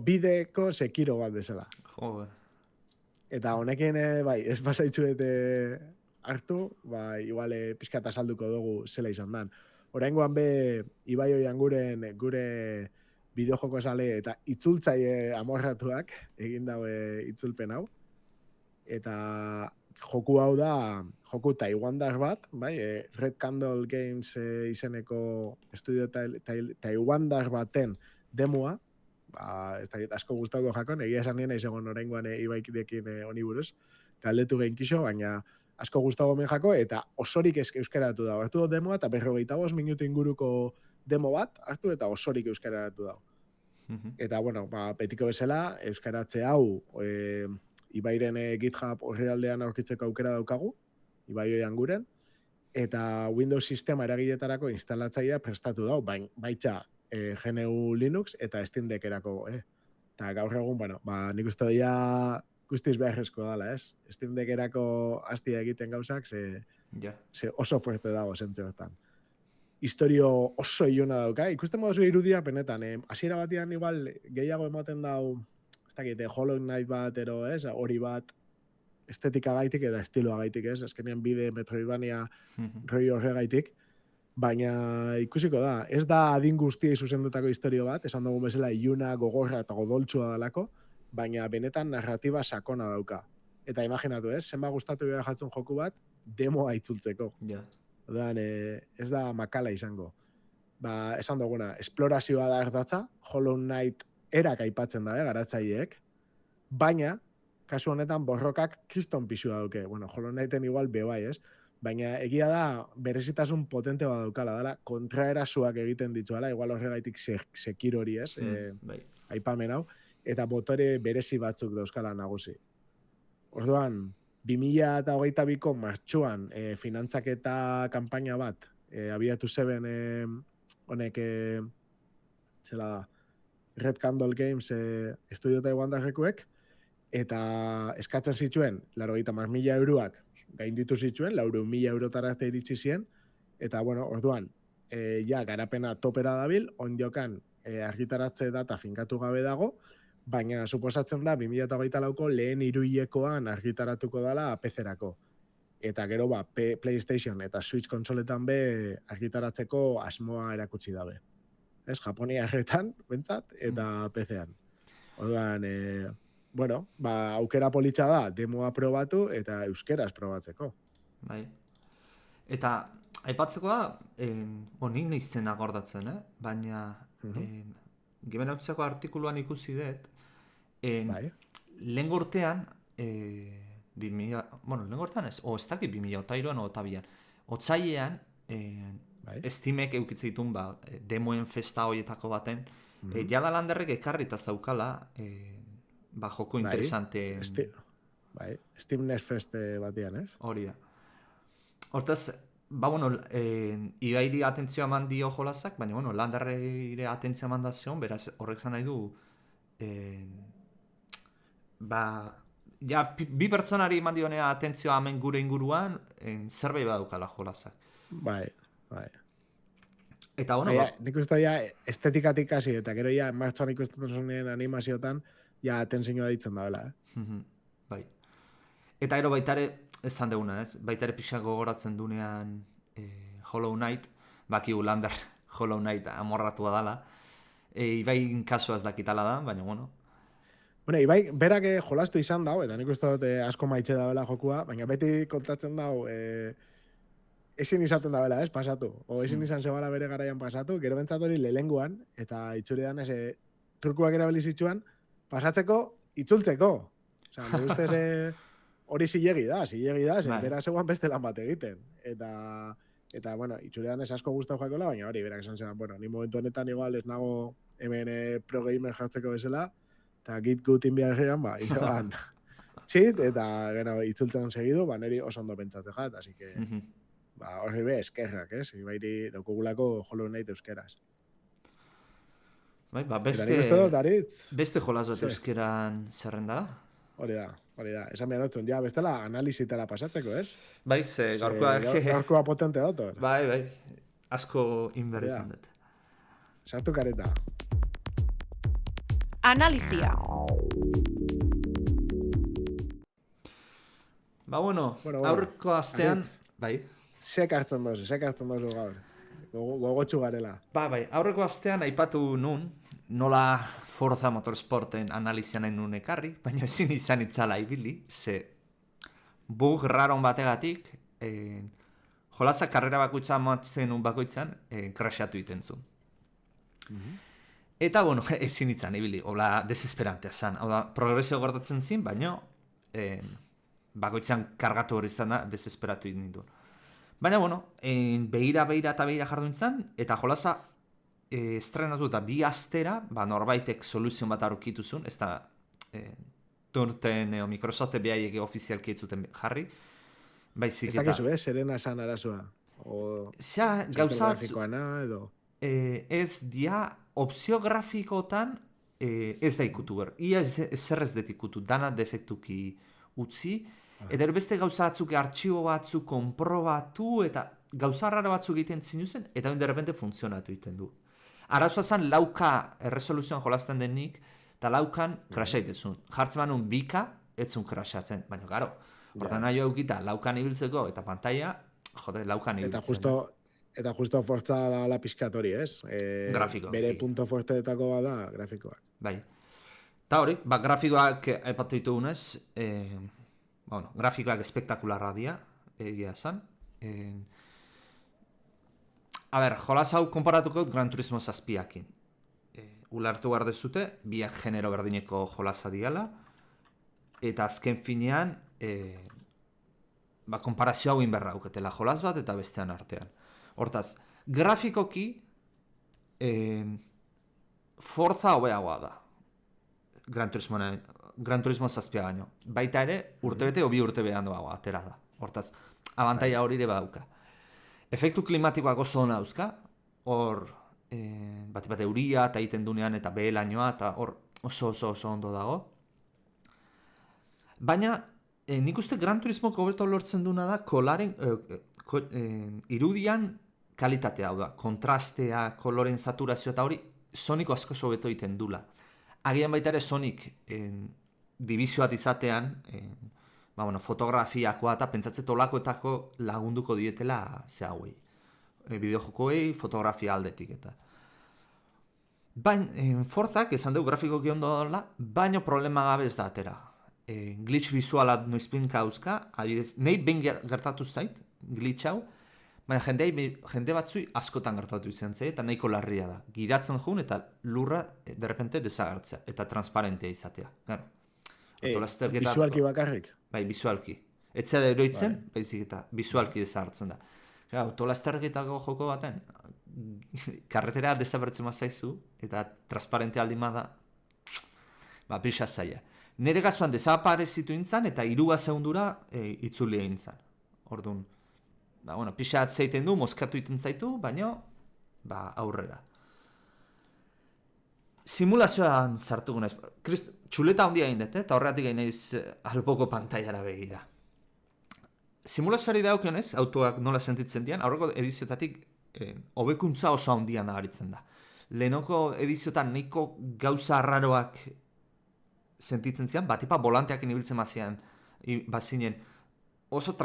bideko Sekiro bat bezala. Jo. Eta honekin, ez basaitzuet hartu, igual pixkat azalduko dugu zela izan dan. Oraingoan be, Ibai oian gure bideojoko esale eta itzultzaile amorratuak egin daue itzulpen hau. Eta joku hau da, joku taiwandar bat, Red Candle Games izeneko estudio taiwandar baten demoa, ez da asko gustatuko jakon, egia esan nien aizegon oraingoan Ibaikidekin honi buruz, galdetu gehin kixo, baina asko gustago men jako, eta osorik euskaratu dago. Hartu demoa, eta 45 minutu inguruko demo bat, hartu eta osorik euskaratu dago. Eta, bueno, betiko bezala, euskaratze hau, Ibairen GitHub orrialdean aurkitzeko aukera daukagu, Ibai oian guren, eta Windows sistema eragiletarako instalatzailea prestatu dago, baita GNU Linux eta Steam Deckerako, Eta gaur egun, nik uste doia guztiz beharrezko dala, ez? Steam Deckerako hastia egiten gauzak, ze oso fuerte dago zentzeotan. Historio oso iluna dauka, ikusten modu irudia benetan, hasiera batean igual gehiago ematen dau, ez dakit, Hollow Knight bat, hori bat, estetika gaitik eta estiloa gaitik, ez? Azkenean bide Metroidvania roi horregaitik, baina ikusiko da, ez da adin guztiei zuzendutako historio bat, esan dugu bezala iluna, gogorra eta godoltsua dalako, baina benetan narratiba sakona dauka. Eta imaginatu, zenba gustatu behar jatzen joku bat, demoa itzultzeko. Odan, ez da makala izango. Esan duguna, esplorazioa da erdatza, Hollow Knight erak aipatzen da, garatzaileek, baina, kasu honetan, borrokak kriston pisua dauke. Bueno, Hollow Knighten igual bebai, ez? Baina egia da, berezitasun potente bat daukala, dala, kontraerasuak egiten dituala, igual horregaitik Sekiro hori, ez? Aipamen hau, eta botore berezi batzuk dauzkala nagusi. Orduan, 2022ko martxuan finantzaketa kanpaina bat abiatu zeben honek zela da Red Candle Games estudio taiwandarrekuek eta eskatzen zituen 90.000 euroak gainditu zituen 400.000 eurotara arte iritsi ziren eta bueno, orduan garapena topera dabil, ondiokan argitaratze data finkatu gabe dago, baina suposatzen da 2024ko lehen hiruhilekoan argitaratuko dela PC-erako. Eta gero PlayStation eta Switch konsoletan be argitaratzeko asmoa erakutsi dabe. Ez, Japoniarretan, bentsat, eta PC-an. Orduan, aukera politxa da, demoa probatu eta euskeraz probatzeko. Bai. Eta aipatzeko da, nik nizten akordatzen, baina Game Nautilako artikuluan ikusi dut, Bai. lehen urtean, lehen urtean ez, ez dakit 2003an o 2002an, otsailean, Bai. Steamek eukitzen ditun, demoen festa horietako baten, jada landerrek ekarrita zaukala, joko interesante... Bai, Steam Next Fest batean, ez? Hori da. Hortaz, Ibairi atentzioa eman dio jolazak, baina, landarreire atentzioa eman da zion, beraz, horrek zan nahi du, bi pertsonari eman dionea atentzioa hemen gure inguruan, zerbait badukala jolazak. Bai. Eta, nik uste ja estetikatik hasi, eta gero ja martxan ikusten zuen animaziotan, ja atentzioa ditzen da, Bai. Eta ero baitare, esan deguna, ez? Baitare pixak gogoratzen dunean Hollow Knight, bakigu lander Hollow Knight amorratua dala. Ibai kasua ez dakitala da, baina, Bueno, Ibai, berak jolastu izan dau, eta nik uste dut asko maitxe dagoela jokua, baina beti kontatzen dau, ezin izaten dagoela, ez, pasatu. O ezin izan zebala bere garaian pasatu, gero bentsat hori lehenguan, eta itxurean trukuak erabili zitsuan, pasatzeko, itzultzeko. Osa, nire ustez hori zilegi da, bera zegoan beste lan bat egiten. Eta bueno, itxurean ez asko gustau jakola, baina hori, berak esan zegoan, ni momentu honetan igual ez nago hemen pro gamer jartzeko bezala, eta git gutin behar geran, izaban txit, eta gero itzultzen segidu, niri oso ondo pentsatzen jat, así que, hori eskerrak, ez? Ibairi daukugulako Hollow Knight euskeraz. Bai, beste jolaz bat euskeran zerrendara? Hori da. Esan behar dutzen, bestela analizitara pasatzeko, ez? Bai, gaurkoa potente dator. Bai, asko inberrizan dut. Sartu kareta. Analizia. Aurreko astean... Bai. Zek hartzen dozu gaur. Gogotxu garela. Bai, aurreko astean aipatu nun, nola Forza Motorsporten analizia nahi nun ekarri, baina ezin izan itzala ibili, ze bug raron bategatik, jolazak karrera bakoitza amatzen un bakoitzan, crashatu iten zuen. Eta, ezin itzan ibili, hola desesperantea zan. Hau da, progresio gortatzen zin, baina bakoitzan kargatu hori zan da, desesperatu nindu. Baina, behira jardu nintzen, eta jolaza estrenatu eta 2 astera, norbaitek soluzion bat aurkituzun, ez da turten Microsoft behaiek ofizialki ez zuten jarri. Ez dakizu, zerena esan arazua? Gauza edo? Ez dia, opzio grafikotan ez da ikutu ber. Ia zer ez dut ikutu, dana defektuki utzi, eta beste gauza batzuk, artxibo batzuk, konprobatu, eta gauza rara batzuk egiten zinuzen, eta de repente funtzionatu egiten du. Arazoa zen, lauka erresoluzioan jolazten denik, eta laukan krasha itezun. Jartzen manun 2K, etzun krashatzen. Baina, garo, hortan nahi aukita, laukan ibiltzeko, eta pantalla, laukan ibiltzen. Eta justo Forza da la pizkatori, ez? Grafiko. Bere punto forteetako bada grafikoak. Bai. Eta hori, grafikoak aipatu ditugunez, grafikoak espektakularra dira, egia esan. Jolaz hau konparatuko Gran Turismo 7akin. Ulartu behar dezute, biak genero berdineko jolaza diala, eta azken finean, konparazio hau inberra auketela jolaz bat eta bestean artean. Hortaz, grafikoki, Forza hobeagoa da. Gran Turismo 7 baino. Baita ere, urtebete o 2 urte behan doagoa, atera da. Hortaz, abantaia hori ere badauka. Efektu klimatikoak oso hona dauzka, hor bat euria eta egiten dunean eta behelainoa eta hor oso ondo dago. Baina, nik uste Gran Turismo hobeto lortzen duna da kolaren, irudian kalitatea hau da, kontrastea, koloren saturazio eta hori Sonic asko hobeto egiten dula. Agian baita ere Sonic dibizioat izatean, fotografiakoa eta pentsatze tolakoetako lagunduko dietela ze hauei. Bideojokoei, fotografia aldetik eta. Baina, Forzak, esan dugu grafikoki ondo dola, baina problema gabe ez da atera. Glitch bizuala noizpinka hauzka, adibidez, nahi behin gertatu zait, glitch hau, Baina jende batzui askotan gertatu izan zei, eta nahiko larria da. Gidatzen joan eta lurra derrepente desagertzea, eta transparentea izatea. Claro. Bisualki bakarrik? Bai, bisualki. Etzea da eroitzen, baizik eta bisualki desagertzen da. Autolastergetako joko baten, karretera desabertzen mazaizu, eta transparentea aldima da, pixa zaila. Nere gazuan desaparezitu intzan, eta 2 segundura itzuli egin zan. Orduan, pixa atzeiten du, mozkatu iten zaitu, baina, aurrera. Simulazioan sartuko naiz. Txuleta handia egin dut, eta horregatik egin naiz alboko pantailara begira. Simulazioari daukionez, autoak nola sentitzen dian, aurreko ediziotatik hobekuntza oso handia nabaritzen da. Lehenoko ediziotan nahiko gauza arraroak sentitzen zian, batipa volanteak ibiltzen bazinen oso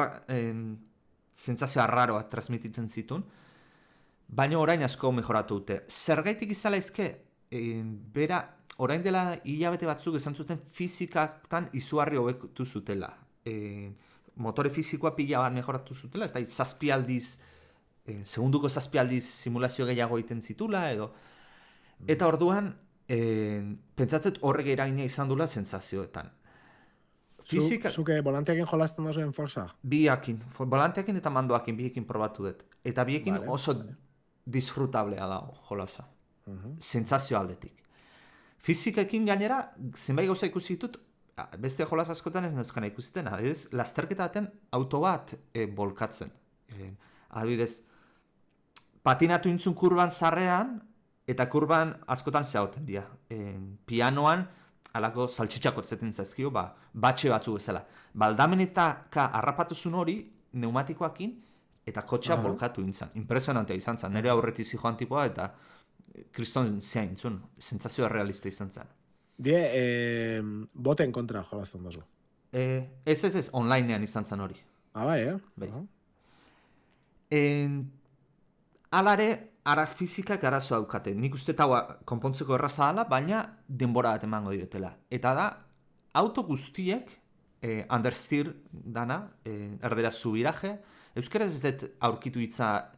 sentsazio arraroak transmititzen zituen, baina orain asko mejoratu dute. Zergaitik izala ezke, bera, orain dela hilabete batzuk esan zuten fizikatan izugarri hobetu zutela. Motore fizikoa pila bat mejoratu zutela, ez da, 7 aldiz, segunduko 7 aldiz simulazio gehiago egiten zitula, edo. Eta orduan, pentsatzet horrek eragina izan dula sentsazioetan. Zuke volanteakin jolazten dozuen Forza? Biekin, volanteakin eta mandoakin, biekin probatu dut. Eta biekin oso disfrutablea da jolaza. Sentsazio aldetik. Fizikekin gainera, zenbait gauza ikusi ditut, beste jolaz askotan ez neuzkana ikusiten, adibidez, lasterketa baten auto bat bolkatzen. Adibidez, patinatu intzun kurban zarrean, eta kurban askotan zehauten dira. Pianoan, alako saltxitxako zetin zaizkio, batxe batzu bezala. Baldamenetaka harrapatuzun hori, pneumatikoakin, eta kotxea bolkatu intzan. Impresionantea izan zen, nire aurretiz joan tipoa, eta kriston zein zuen, sentsazio realista izan zen. Boten kontra jolazten dozu? Ez, onlinean izan zen hori. Bai, Bai. Alare, ara fizikak arazoa daukate. Nik uste eta konpontzeko erraza dela, baina denbora bat emango diotela. Eta da, auto guztiek, understeer dana, erdera zubiraje, euskaraz ez dut aurkitu hitza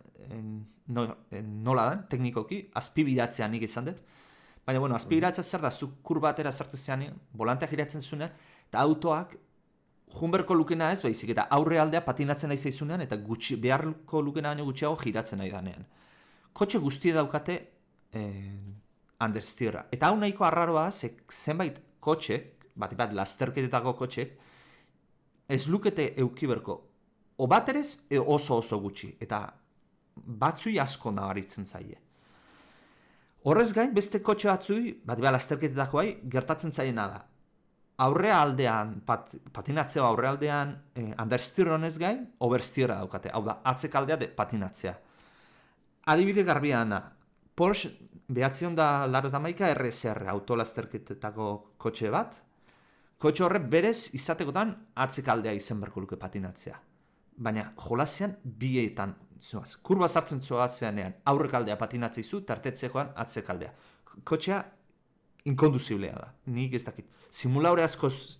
nola dan, teknikoki, azpibiratzea nik izan dut. Baina, azpibiratzea zer da, zu kurbatera sartzean, volantea giratzen zuenean, eta autoak junberko lukena ez, baizik, eta aurre aldea patinatzen nahi zaizunean, eta beharko lukena baino gutxiago giratzen nahi danean. Kotxe guztie daukate understeerra. Eta hau nahiko arraroa, zenbait kotxek, bat lasterketetako kotxek, ez lukete eukiberko, o baterez, oso gutxi. Eta batzui asko nabaritzen zaie. Horrez gain, beste kotxe batzui, lasterketetako gertatzen zaiena da. Aurre aldean, patinatzea aurre aldean, understeer honez gain, oversteerra daukate. Hau da, atzek aldea patinatzea. Adibide garbia dana, Porsche 991 RSR autolasterketetako kotxe bat, kotxe horre berez izatekotan atzekaldea izen berko luke patinatzea. Baina jolazean bietan zoaz. Kurba sartzen zoazeanean aurrekaldea patinatzea izu, tartetzekoan atzekaldea. Kotxea inkonduziblea da, nik ez dakit. Simulaure askoz,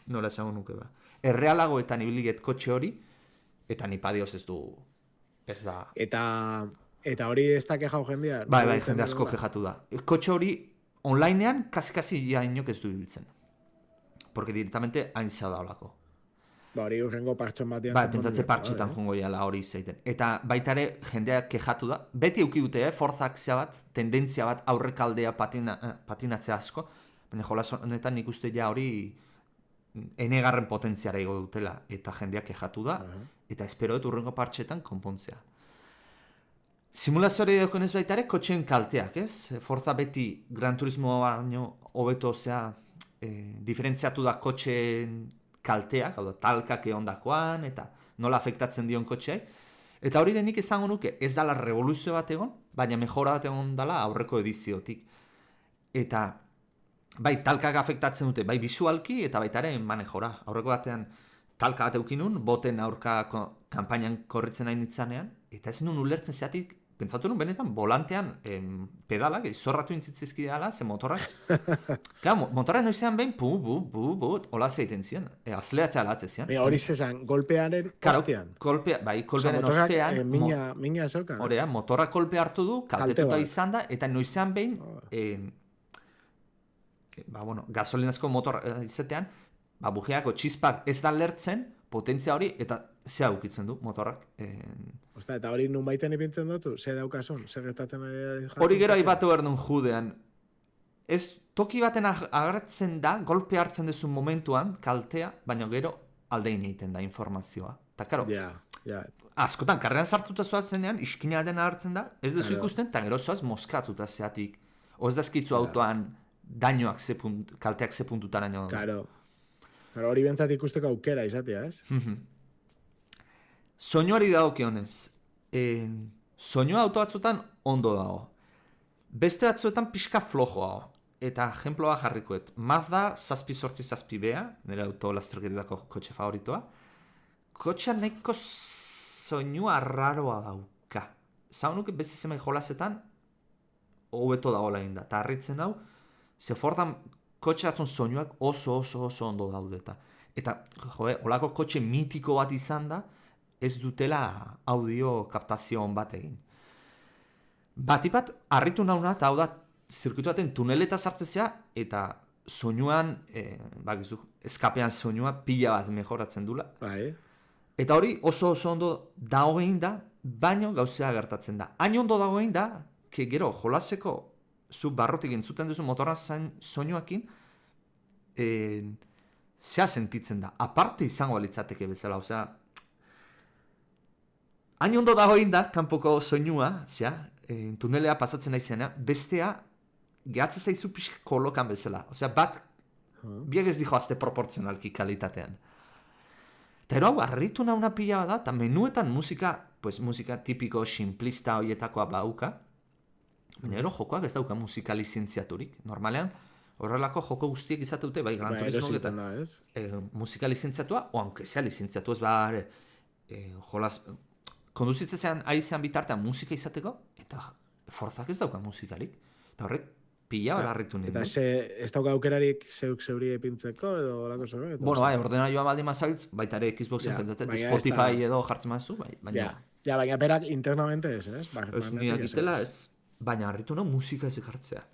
nola esango nuke ba. Errealagoetan ibiliget kotxe hori, eta nipadioz ez du, ez da. Eta hori ez da kejau jendia? Bai, jende asko kejatu da. Kotxe hori onlinean kasi ja inok ez du ibiltzen. Porque directamente hain zau daulako. Hori urrengo partxon batean. Bai, pentsatze partxetan jongo jala hori izaiten. Eta baitare jendeak kejatu da. Beti eukigute, forzak bat, tendentzia bat aurrekaldea patinatzea asko. Baina jolas honetan nik uste ja hori enegarren potentziara igo dutela. Eta jendeak kejatu da. Eta espero dut urrengo partxetan konpontzea. Simulazioari daukonez baitare, kotxeen kalteak, ez? Forza beti Gran Turismo baino hobeto, diferentziatu da kotxeen kalteak, hau da, talkak egondakoan, eta nola afektatzen dion kotxeak. Eta hori denik izango nuke, ez dala revoluzio bat egon, baina mejora bat egon dala aurreko ediziotik. Eta, bai, talkak afektatzen dute, bai bisualki, eta baitare manejora. Aurreko batean, talka bat eukinun, boten aurka kanpainan korritzen nahi nitzanean, eta ez nun ulertzen zeatik pentsatu nun benetan volantean pedalak izorratu intzitzizkideala, ze motorrak. Claro, motorrak noizean behin, hola zeiten ziren, azleatzea alatze ziren. Hori zezan, golpearen ostean. Kolpearen ostean, mina zeukan. Horea, motorrak kolpe hartu du, kaltetuta izan da, eta noizean behin, gasolinazko motor izatean, bujeako txispak ez da lertzen, potentzia hori, eta zea ukitzen du motorrak. Osta, eta hori nun baiten ipintzen dutu? Ze daukasun? Ze gertatzen ari jartzen? Hori gero aipatu behar duen judean. Ez toki baten agertzen da, golpe hartzen duzu momentuan, kaltea, baina gero aldein egiten da informazioa. Eta karo, askotan, karreran sartuta zoazenean, iskina dena hartzen da, ez duzu ikusten, eta gero zoaz moskatuta zeatik. O ez dazkitzu autoan dañoak kalteak ze puntutan aino. Karo, hori bentzat ikusteko aukera izatea, ez? Soinuari dagokionez, soinua auto batzuetan ondo dago. Beste batzuetan pixka flojoa. Eta ejemploa jarrikoet. Mazda 787B, nire auto lasterketako kotxe favoritoa. Kotxea nahiko soinua raroa dauka. Zaunuke beste zemai jolasetan, hobeto dagoela egin da. Eta harritzen hau, ze Fordan kotxe batzun soinuak oso ondo daudeta. Eta, holako kotxe mitiko bat izan da, ez dutela audio kaptazio on bat egin. Batipat, harritu nauna, eta hau da, zirkuitu baten tuneleta sartzezea, eta soinuan, eskapean soinua pila bat mejoratzen dula. Eta hori oso ondo dagoen da, baino gauzea gertatzen da. Hain ondo dagoen da, ke gero jolaseko zu barrotik entzuten duzu motorra soinuakin, zea sentitzen da. Aparte izango litzateke bezala, osea, hain ondo dagoen da, kanpoko soinua, tunelea pasatzen naizena, bestea, gehatzen zaizu pixka kolokan bezala. Osea, bat, biak ez dijo azte proportzionalki kalitatean. Eta ero hau, harritu nauna pila da, eta menuetan musika tipiko simplista horietakoa bauka, baina ero jokoak ez dauka musika lizentziaturik. Normalean, horrelako joko guztiek izate dute, bai, Gran Turismo eta musika lizentziatua, o aunque sea lizentziatu ez bare, jolas, konduzitzean aizean bitartean musika izateko, eta Forzak ez dauka musikalik. Eta horrek, pila bat harritu nien. Eta ez dauka aukerarik zeuri epintzeko edo olako zerbait? Bueno, ordenagioa baldin mazabitz, baita ere Xboxen pentsatzen, Spotify edo jartzen mazu, baina... Ja, baina berak internamente ez, ez? Ez niak itela ez, baina harritu nahi musika ez ekartzea.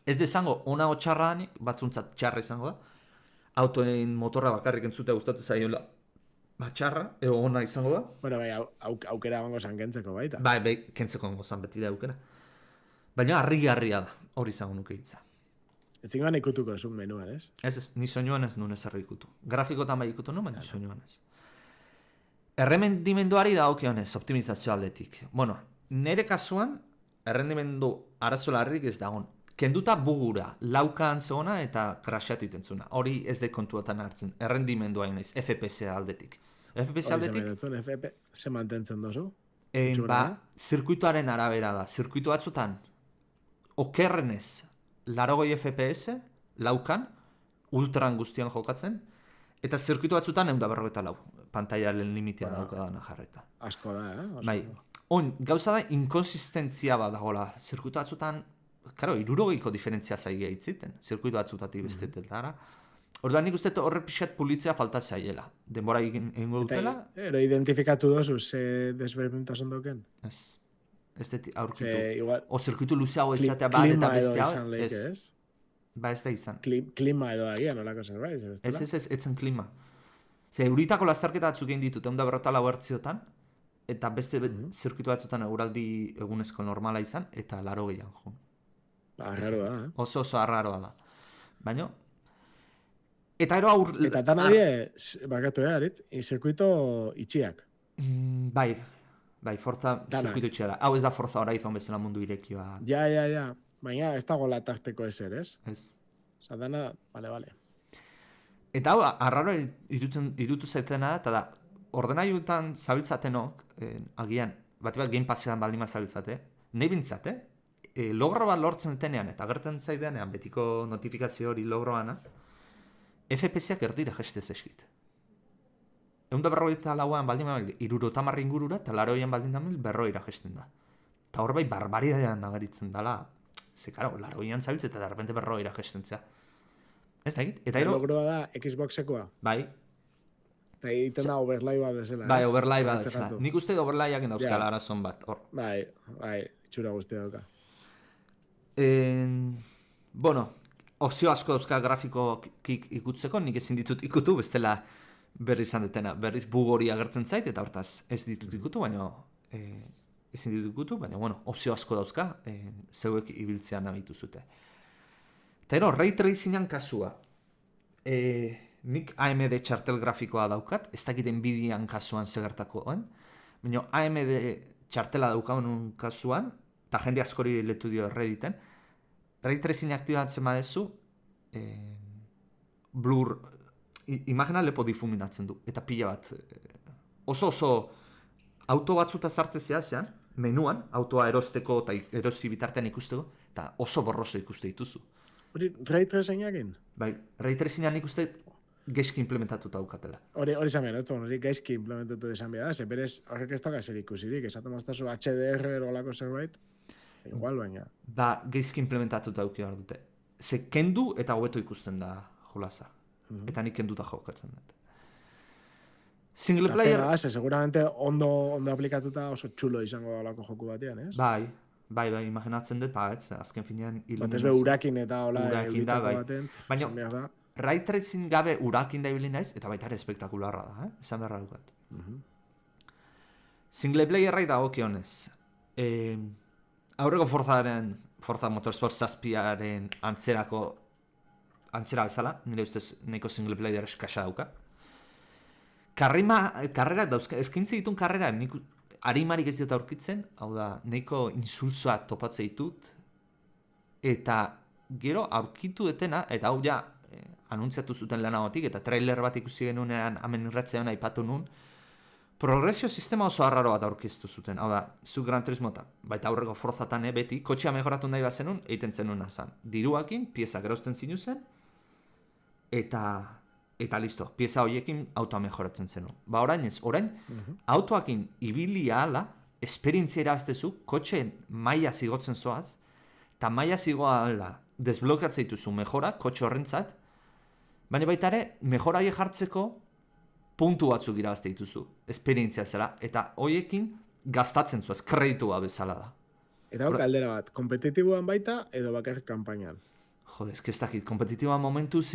Ez desango, ona o txarra danik, batzuntzat txarra izango da, autoen motorra bakarrik entzutea gustatzen zaiola, txarra, ego ona izango da. Bueno, bai, aukera bango zan kentzeko baita. Bai, kentzeko bango zan beti da aukera. Baina harri-harria da, hori izango nuke hitza. Ez zingoan ikutuko esun menuan, ez? Ez, ni soinuan ez nun ezarri ikutu. Grafikotan bai ikutu nu, baina soinuan ez. Errendimenduari da okionez, optimizazio aldetik. Bueno, nire kasuan, errendimendu arazo larrik ez dagoen. Kenduta bugura, laukan zeona eta crashatu itentzuna. Hori ez de kontuatan hartzen. Errendimendua naiz, FPS aldetik. FPS aldetik... Ze mantentzen dozu? Zirkuituaren arabera da. Zirkuitu batzutan, okerrenez, 80 FPS, laukan, ultran guztian jokatzen, eta zirkuitu batzutan 144, pantaialen limitea daukadana jarreta. Asko da, Bai, gauza da, inkonsistentzia bat dagoela. Zirkuitu batzutan, karo, 60ko diferentzia zaigea itziten, zirkuitu batzutatik bestetetara. Orduan nik uste horre pixat pulitzea falta zaiela. Denbora egingo dutela. Ero identifikatu dozu, ze desberdintasun doken? Ez. Ez deti aurkitu. O zirkuitu luzeago izatea bat eta beste hau. Ez. Ba ez da izan. Klima edo agian, olako zerbait. Ez, etzen klima. Ze euritako lastarketa batzuk egin ditut, 140 hertziotan, eta beste zirkuitu batzutan euraldi egunezko normala izan, eta 80 jo. Arraroa, Oso arraroa da. Baina, eta ero Eta tan adie, bakatu aritz, zirkuito itxiak. Bai, Forza zirkuito itxia da. Hau ez da Forza Horizon bezala mundu irekioa. Ja. Baina ez dago latarteko ezer, ez? Ez. Zadana, bale. Eta hau, arraro irutu zaitena da, eta da, ordenailutan zabiltzatenok, agian, bat Game Passean baldima zabiltzate, nahi bintzate, logro bat lortzen detenean, eta gertzen zaidenean, betiko notifikazio hori logroana, FPS-ak erdira jestez eskit. 144an baldin mamel, 70 ingurura, eta 80an baldin mamel, 100 jesten da. Eta hor bai barbaridadean nabaritzen dela. Ze, karo, 80an zabiltze eta derrepente 40 gestentzea. Ez da egit? Eta ero... Logroa da Xboxekoa. Bai, Eta egiten da overlay bat bezala. bai, ez? overlay bat Horretzakatu. bezala. Nik uste overlayak dauzkala Ja. arazon bat. Hor. Bai, itxura guztia dauka. Bueno, opzio asko dauzka grafikoak ikutzeko, nik ezin ditut ikutu, bestela berri izan detena. Berriz bug hori agertzen zait, eta hortaz ez ditut ikutu, baina ezin ditut ikutu, baina bueno, opzio asko dauzka, zeuek ibiltzean nabitu zute. Eta ero, ray tracingan kasua. Nik AMD txartel grafikoa daukat, ez dakit Nvidian kasuan segertakoan, baina AMD txartela daukagun kasuan, eta jende askori letu dio Redditen, ray tracing aktibatzen badezu, blur, imagina lepo difuminatzen du, eta pila bat. Oso auto batzuta sartzezea zean, menuan, autoa erosteko eta erosi bitartean ikusteko, eta oso borroso ikuste dituzu. Hori, ray tracingakin? Bai, ray tracingan ikuste geizki implementatuta daukatela. Hori izan behar, hori gaizki implementatu desan behar, ze berez horrek ez dago zer ikusirik, esaten maztazu HDR erolako zerbait, igual baina. Ba, geizki implementatuta dauki behar dute. Ze kendu eta hobeto ikusten da jolasa. Eta nik kenduta jokatzen dut. Single player... Pena, seguramente ondo aplikatuta oso txulo izango dalako joku batean, ez? Bai, imaginatzen dut, azken finean Bat ez be urakin eta hola urakin da, bai. baten, Baina, esan behar da. ray tracing gabe urakin da ibili naiz, eta baita ere espektakularra da, esan beharra dukat. Single playerrai dagokionez. Aurreko Forza Motorsport 7aren antzera bezala, nire ustez nahiko single player eskasa dauka. Karrerak dauzka, eskaintze ditun karrera, nik harimarik ez dut aurkitzen, hau da, nahiko insultzoa topatze ditut, eta gero aurkitu etena, eta hau ja, anuntziatu zuten lanagotik, eta trailer bat ikusi genunean hemen irratzean aipatu nun, progresio sistema oso arraro bat aurkeztu zuten. Hau da, zu Gran Turismo eta baita aurreko Forzatan beti, kotxea mejoratu nahi bazenun, egiten zenuna zan. Diruakin, piezak erosten zinu zen, eta listo, pieza horiekin autoa mejoratzen zenun. Ba orain ez, autoakin ibili ahala, esperientzia irabaztezu, kotxe maila zigotzen zoaz, eta maila zigoa ahala, desblokeatzen dituzu mejora, kotxe horrentzat, baina baita ere, mejora jartzeko puntu batzuk irabazte dituzu, esperientzia zela, eta horiekin gastatzen zuaz, kreditua bezala da. Eta hor galdera bat, kompetitiboan baita edo bakarrik kanpainan? Jode, ez dakit, kompetitiboan momentuz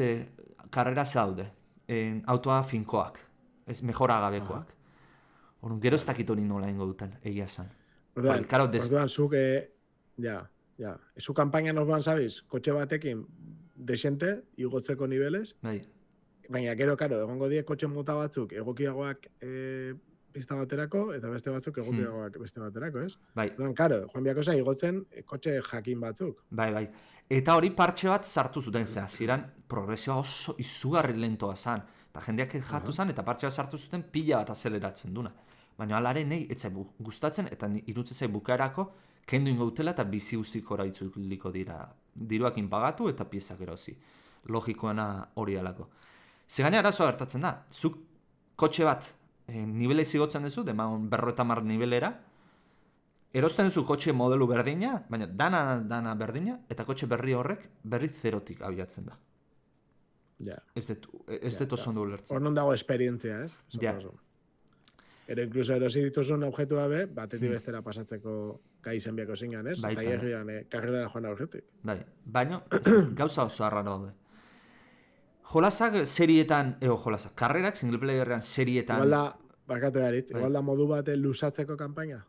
karrera zaude, autoa finkoak, ez mejora gabekoak. Orduan, gero ez dakit hori nola ingo duten, egia esan. Orduan, zuk, zu kanpainan orduan zabiz, kotxe batekin desente, igotzeko nivelez, Bai. baina gero, egongo die kotxe mota batzuk egokiagoak pista baterako, eta beste batzuk egokiagoak beste baterako, ez? Bai. Orduan, joan biako za, igotzen kotxe jakin batzuk. Bai. Eta hori partxe bat sartu zuten, ze hasieran progresioa oso izugarri lentoa zan. Eta jendeak jatu zan, eta partxe bat sartu zuten pila bat azeleratzen duna. Baina alare nahi, etzai gustatzen, eta irutze zai bukaerako, kendu ingo dutela eta bizi guztiko horaitzuliko dira. Diruakin pagatu eta piezak erosi. Logikoena hori alako. Zegaina arazoa gertatzen da, zuk kotxe bat nivele zigotzen duzu, demagun 50 nivelera, erosten duzu kotxe modelu berdina, baina dana berdina, eta kotxe berri horrek berri zerotik abiatzen da. Ja. Ez dut oso ondo ulertzen. Hor non dago esperientzia, ez? Ja. Ero inkluso erosi dituzun objektua be, batetik bestera pasatzeko gai zen biako zingan, ez? Baita. Eta hierrian, karrera joan aurretik. Bai, baina gauza oso arraro daude. Jolasak serietan, karrerak single playerrean serietan... Igual da, bakatu garit, igual da modu bat lusatzeko kanpaina?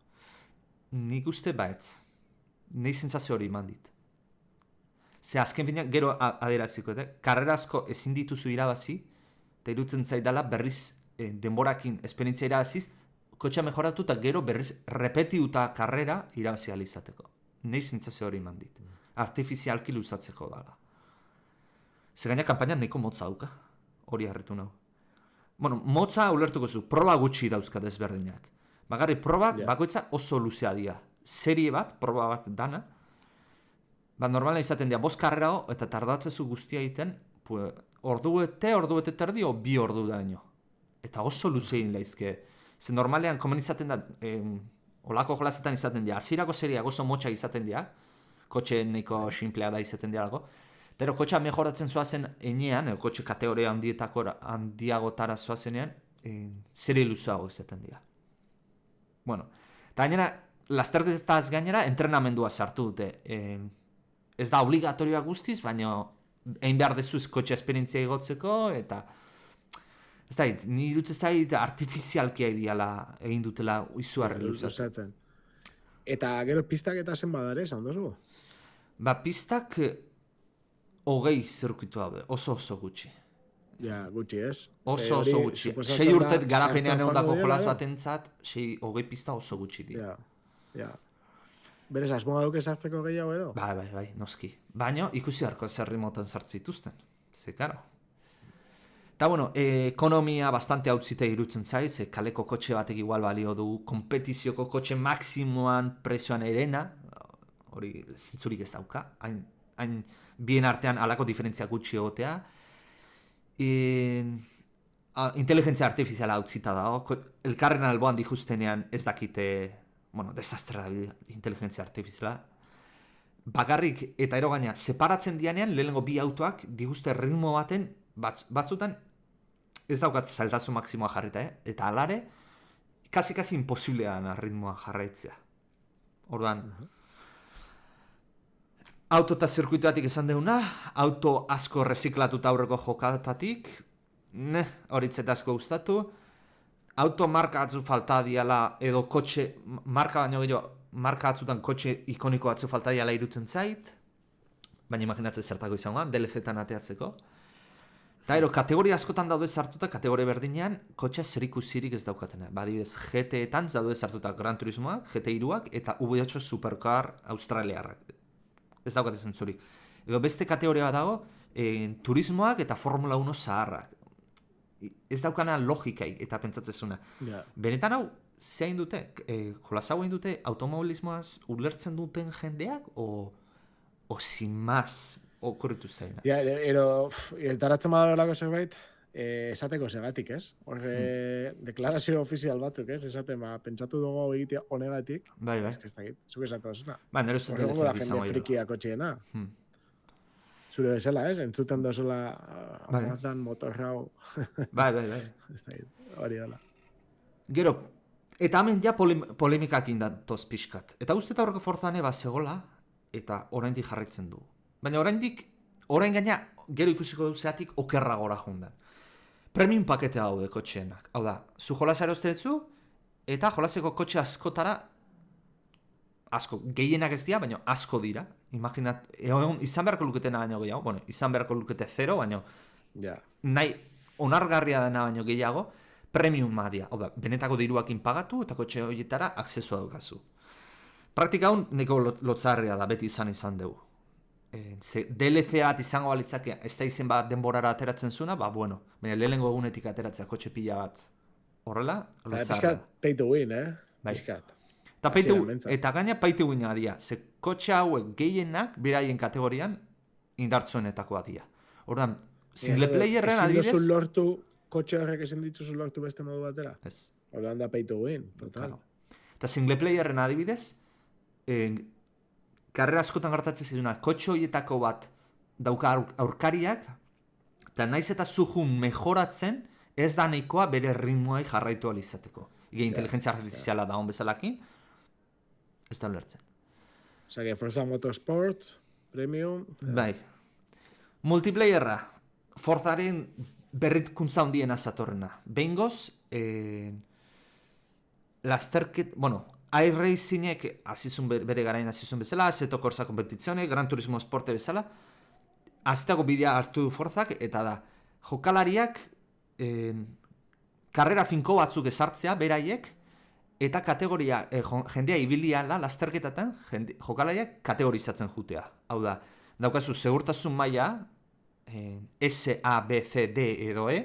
Nik uste baetz. Nei sentsazio hori eman dit. Ze azken finean, gero adieraziko, karrerazko ezin dituzu irabazi, eta irutzen zaidala berriz denborakin esperientzia irabaziz, kotxea mejoratu eta gero berriz repetiuta karrera irabazi alizateko. Nei sentsazio hori eman dit. Artifizialki luzatzeko dala. Ze gaina kanpaina nahiko motza dauka. Hori harritu nahu. Bueno, motza ulertuko zu, proba gutxi dauzka desberdinak. Bagarri, probak bakoitza oso luzea dira. Serie bat, proba bat dana, normalen izaten dira, 5 karrerago eta tardatzezu guztia egiten, ordu bete terdi o 2 ordu daño. Eta oso luzein laizke. Ze normalean, komen izaten da, olako jolasetan izaten dira. Hasierako seriak oso motxak izaten dira, kotxe nahiko simplea da izaten diralako. Pero kotxea mejoratzen zoazen enean, kotxe kategoria handiagotara zoazenean, serie luzeago izaten dira. Bueno, eta gainera, lasterketaz gainera, entrenamendua sartu dute. Ez da obligatorioa guztiz, baina egin behar dezuz kotxe esperientzia igotzeko, eta ez da, ni dutze zait artifizialki egin dutela izugarri luzatzen. Eta gero pistak eta zen badare, esan dozu? Ba, pistak 20 zirkuitu daude, oso gutxi. Ja, gutxi ez. Oso gutxi. 6 urtet garapenean eundako jolas batentzat, 20 pista oso gutxi dira. Ja. Berez, asmoa duke sartzeko gehiago edo? Bai, noski. Baina, ikusi harko zer rimoten sartzituzten. Ze, karo. Eta, bueno, ekonomia bastante hautzite irutzen zaiz, kaleko kotxe batek igual balio du, kompetizioko kotxe maksimoan prezioan erena, hori zintzurik ez dauka, hain bien artean alako diferentzia gutxi egotea. Inteligentzia artifiziala hautzita dago, elkarren alboan dijustenean ez dakite, bueno, desastre da inteligentzia artifiziala. Bakarrik eta ero gaina, separatzen dianean, lehenengo bi autoak diguzte ritmo baten, batzutan, ez daukat zailtasun maksimoa jarrita, eta alare, kasi imposiblean ritmoa jarraitzea. Orduan, auto eta zirkuituatik esan deuna, auto asko reziklatuta aurreko jokatatik, horitzet asko gustatu, auto marka atzu falta diala, edo kotxe, marka baino gehiago, marka atzutan kotxe ikoniko atzu falta diala irutzen zait, baina imaginatzen zertako izango, DLC-tan ateatzeko. Eta ero, kategoria askotan daude sartuta, kategoria berdinean, kotxea zerikusirik ez daukatena. Adibidez, GT-etan daude sartuta Gran Turismoak, GT3ak, eta V8 Supercar Australiarrak. Ez daukate zentzurik. Edo beste kategoria dago, turismoak eta Formula 1 zaharrak. Ez daukana logikai eta pentsatzezuna. Yeah. Benetan hau, zein dute? Jolasau egin dute automobilismoaz ulertzen duten jendeak, o sin más okurritu zaina? Ja, taratzen badago zerbait, esateko segatik, ez? Deklarazio ofizial batzuk, ez? Esaten, pentsatu dugu egitea honegatik. Bai. Ez dakit, zuk esatu zuna. Ba, nero ez dut jende frikia kotxeena. Zure bezala, ez? Entzuten dozula amazan motorrau. Bai. Ez dakit, hori dela. Gero, eta hemen ja polemikak indatoz pixkat. Eta uste eta horreko forzane zegola, eta oraindik jarraitzen du. Baina orain gaina, gero ikusiko duzeatik okerra gora jundan. Premium paketea daude kotxeenak. Hau da, zu jolasa erostezu, eta jolaseko kotxe askotara, asko, gehienak ez dira, baina asko dira. Imaginat, izan beharko luketena baino gehiago, bueno, izan beharko lukete 0, baina nahi onargarria dena baino gehiago, premium madia. Hau da, benetako diruakin pagatu, eta kotxe horietara aksesua daukazu. Praktika hon, neko lotzarria da, beti izan dugu. DLC bat izango balitzake, ez da izen bat denborara ateratzen zuna, bueno, baina lehenengo egunetik ateratzea kotxe pila bat horrela, lotzarria da. Pay to win, Bai. Piskat. Eta gaina pay to win adia, ze kotxe hauek gehienak, beraien kategorian, indartzuenetakoa dira. Ordan, single playerren adibidez... Ezin duzu lortu, kotxe horrek ezin dituzu lortu beste modu batera? Ez. Ordan da pay to win, total. Claro. Eta single playerren adibidez, karrera askotan gertatzen zizuna, kotxe horietako bat dauka aurkariak, eta naiz eta zuhun mejoratzen, ez da nahikoa bere ritmoai jarraitu alizateko. Inteligentzia artifiziala da hon bezalakin, ez da ulertzen. Osea, Forza Motorsports, Premium... Bai. Multiplayerra, Forzaren berrikuntza handiena zatorrena. Behingoz, lasterket, iRacingek azizun bere garain azizun bezala, Assetto Corsa kompetizione, Gran Turismo Sporte bezala, azteago bidea hartu du Forzak, eta da, jokalariak karrera finko batzuk ezartzea, beraiek, eta kategoria, jendea ibilia lasterketatan, jokalariak kategorizatzen jutea. Hau da, daukazu segurtasun maila, S, A, B, C, D edo E,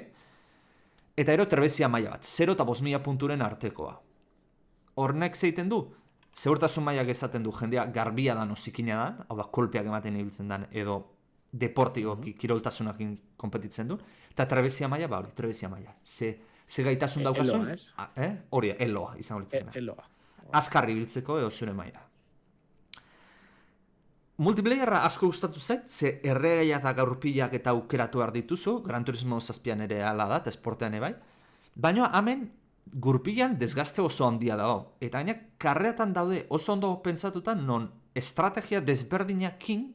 eta ero trebezia maila bat, 0 eta 5.000 punturen artekoa. Hornek zeiten du, segurtasun mailak ezaten du jendea garbia dan ozikina dan, hau da, kolpeak ematen ibiltzen dan, edo deportigoki, kiroltasunakin konpetitzen du, eta trebezia maila, trebezia maila. Ze gaitasun daukasun... Eloa, ez? Hori, eloa, izan horitzen. Eloa. azkar ibiltzeko edo zure maila. Multiplayerra asko gustatu zait, ze erregaia eta gaurpilak eta aukeratu behar dituzu, Gran Turismo 7 ere ala da, eta esportean bai. Baina hemen gurpilan desgaste oso handia dago. Eta gaina karreatan daude oso ondo pentsatutan non estrategia desberdinakin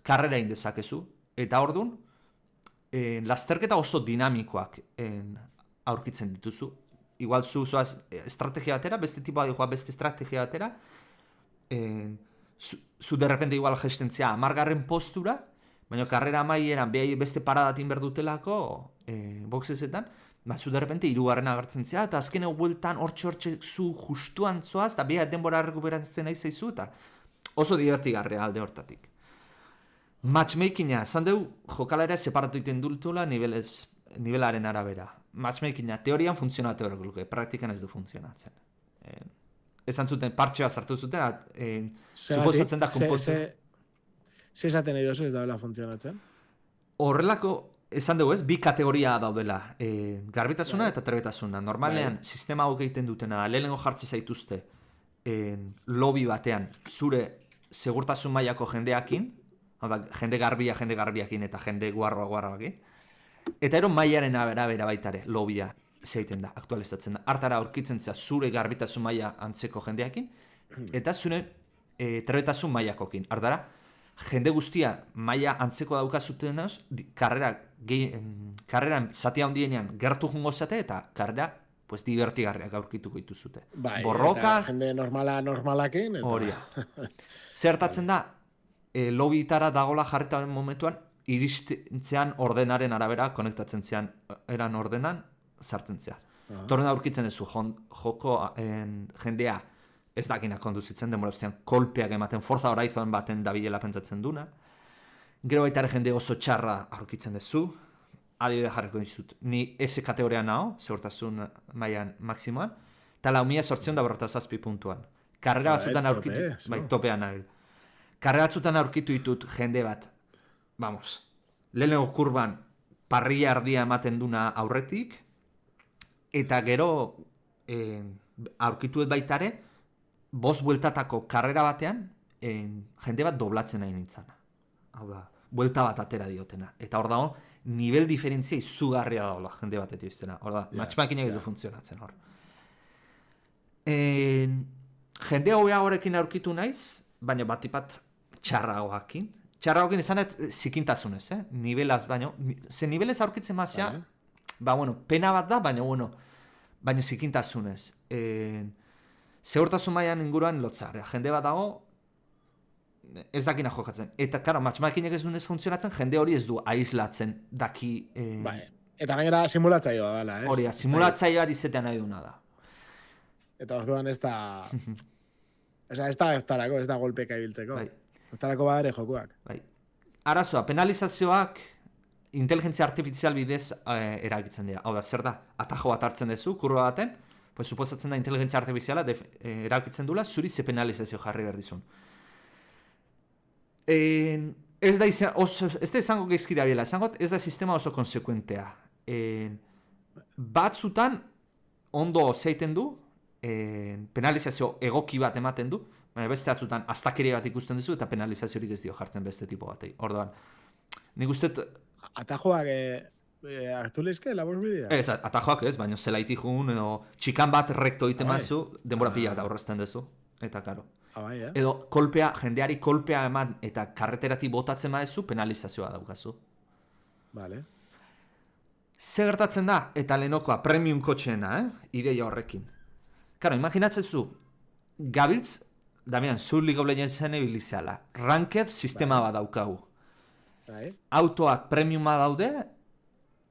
karrera indezakezu. Eta orduan, lasterketa oso dinamikoak aurkitzen dituzu. Igual zoaz estrategia batera, beste tipo joa beste estrategia batera, zu derrepente igual gestentzia 10. postura, baina karrera amaieran behai beste paradatin berdutelako boxesetan, zu derrepente 3. agertzen zea, eta azken bueltan hortxe zu justuan zoaz, eta behai denbora rekuperatzen nahi zaizu, eta oso divertigarria alde hortatik. Matchmakinga, esan dugu, jokalera separatu iten dutela nivelaren arabera. Matchmakinga, teorian funtzionatu berko luke, praktikan ez du funtzionatzen. Esan zuten, partxoa sartu zuten, suposatzen da kompostu. Ze esaten nahi dozu ez daula funtzionatzen? Horrelako, esan dugu ez, 2 kategoria daudela. Garbitasuna eta trebetasuna. Normalean, sistema hau egiten dutena, lehenengo jartze zaituzte lobby batean, zure segurtasun mailako jendeakin, jende garbiakin eta jende guarroakin, eta ero mailaren arabera baitare, lobbya zeiten da, aktualizatzen da. Hartara aurkitzen zea zure garbitasun maila antzeko jendeakin, eta zure trebetasun mailakokin. Hartara, jende guztia maila antzeko daukazuten karreran zatia handienean gertu jungo zate, eta karrera divertigarriak aurkituko dituzute. Bai, borroka, jende normalakin. Horia. Zertatzen da, lobbytara dagola jarretaren momentuan, iristzean ordenaren arabera konektatzen zean eran ordenan sartzen zea. Torren aurkitzen duzu, joko jendea ez dakina konduzitzen, denbora ustean kolpeak ematen, Forza Horizon baten dabilela pentsatzen duna. Gero baitare jende oso txarra aurkitzen duzu, adibide jarriko dizut. Ni S kategoria nao, segurtasun mailan maksimoan, eta 4.847 puntuan. Karrera batzutan aurkitu, topean nabil. Karrera batzutan aurkitu ditut jende bat, lehenengo kurban parrilla ardia ematen duna aurretik, eta gero aurkituet baitare, 5 bueltatako karrera batean, jende bat doblatzen nahi nintzana. Hau da, buelta bat atera diotena. Eta hor dago, nivel diferentzia izugarria dagoela jende batetik iztena. Hor da, matchmakinak ez du funtzionatzen hor. Jende hobeagorekin aurkitu naiz, baina batipat txarragoakin. Txarragoakin esanet zikintasunez, nivelaz, baina, ze nivelez aurkitzen mazia, pena bat da, baina zikintasunez. Segurtasun mailan inguruan lotzarria. Jende bat dago, ez dakina jokatzen. Eta, karo, matchmakinek ez dunez funtzionatzen, jende hori ez du aislatzen daki... Eta gainera simulatzaioa dala, ez? Horia, simulatzaioa izatean nahi duna da. Eta orduan ez da... ez da golpeka ibiltzeko. Ez darako badare jokuak. Arazoa, penalizazioak inteligentzia artifizial bidez eragitzen dira. Hau da, zer da? Atajo bat hartzen duzu, kurba baten, suposatzen da inteligentzia artifiziala eragitzen dula, zuri ze penalizazio jarri behar dizun. Ez da izango geizkira biela, ez da sistema oso konsekuentea. Batzutan ondo zeiten du, penalizazio egoki bat ematen du, baina beste batzutan astakeri bat ikusten duzu eta penalizaziorik ez dio jartzen beste tipo batei. Orduan, nik uste... Atajoak hartu lehizke, labor bidea? Ez, atajoak ez, baina zelaiti jugun, edo txikan bat rekto egiten mazu, denbora pila eta horrezten duzu. Eta, karo. Edo jendeari kolpea eman eta karreterati botatzen maezu, penalizazioa daukazu. Vale. Zer gertatzen da, eta lehenokoa, premium kotxeena, ideia horrekin. Karo, imaginatzen zu, gabiltz, Damian, zu League of Legendsen ebilizeala. Ranked sistema bat daukagu. Autoak premiuma daude,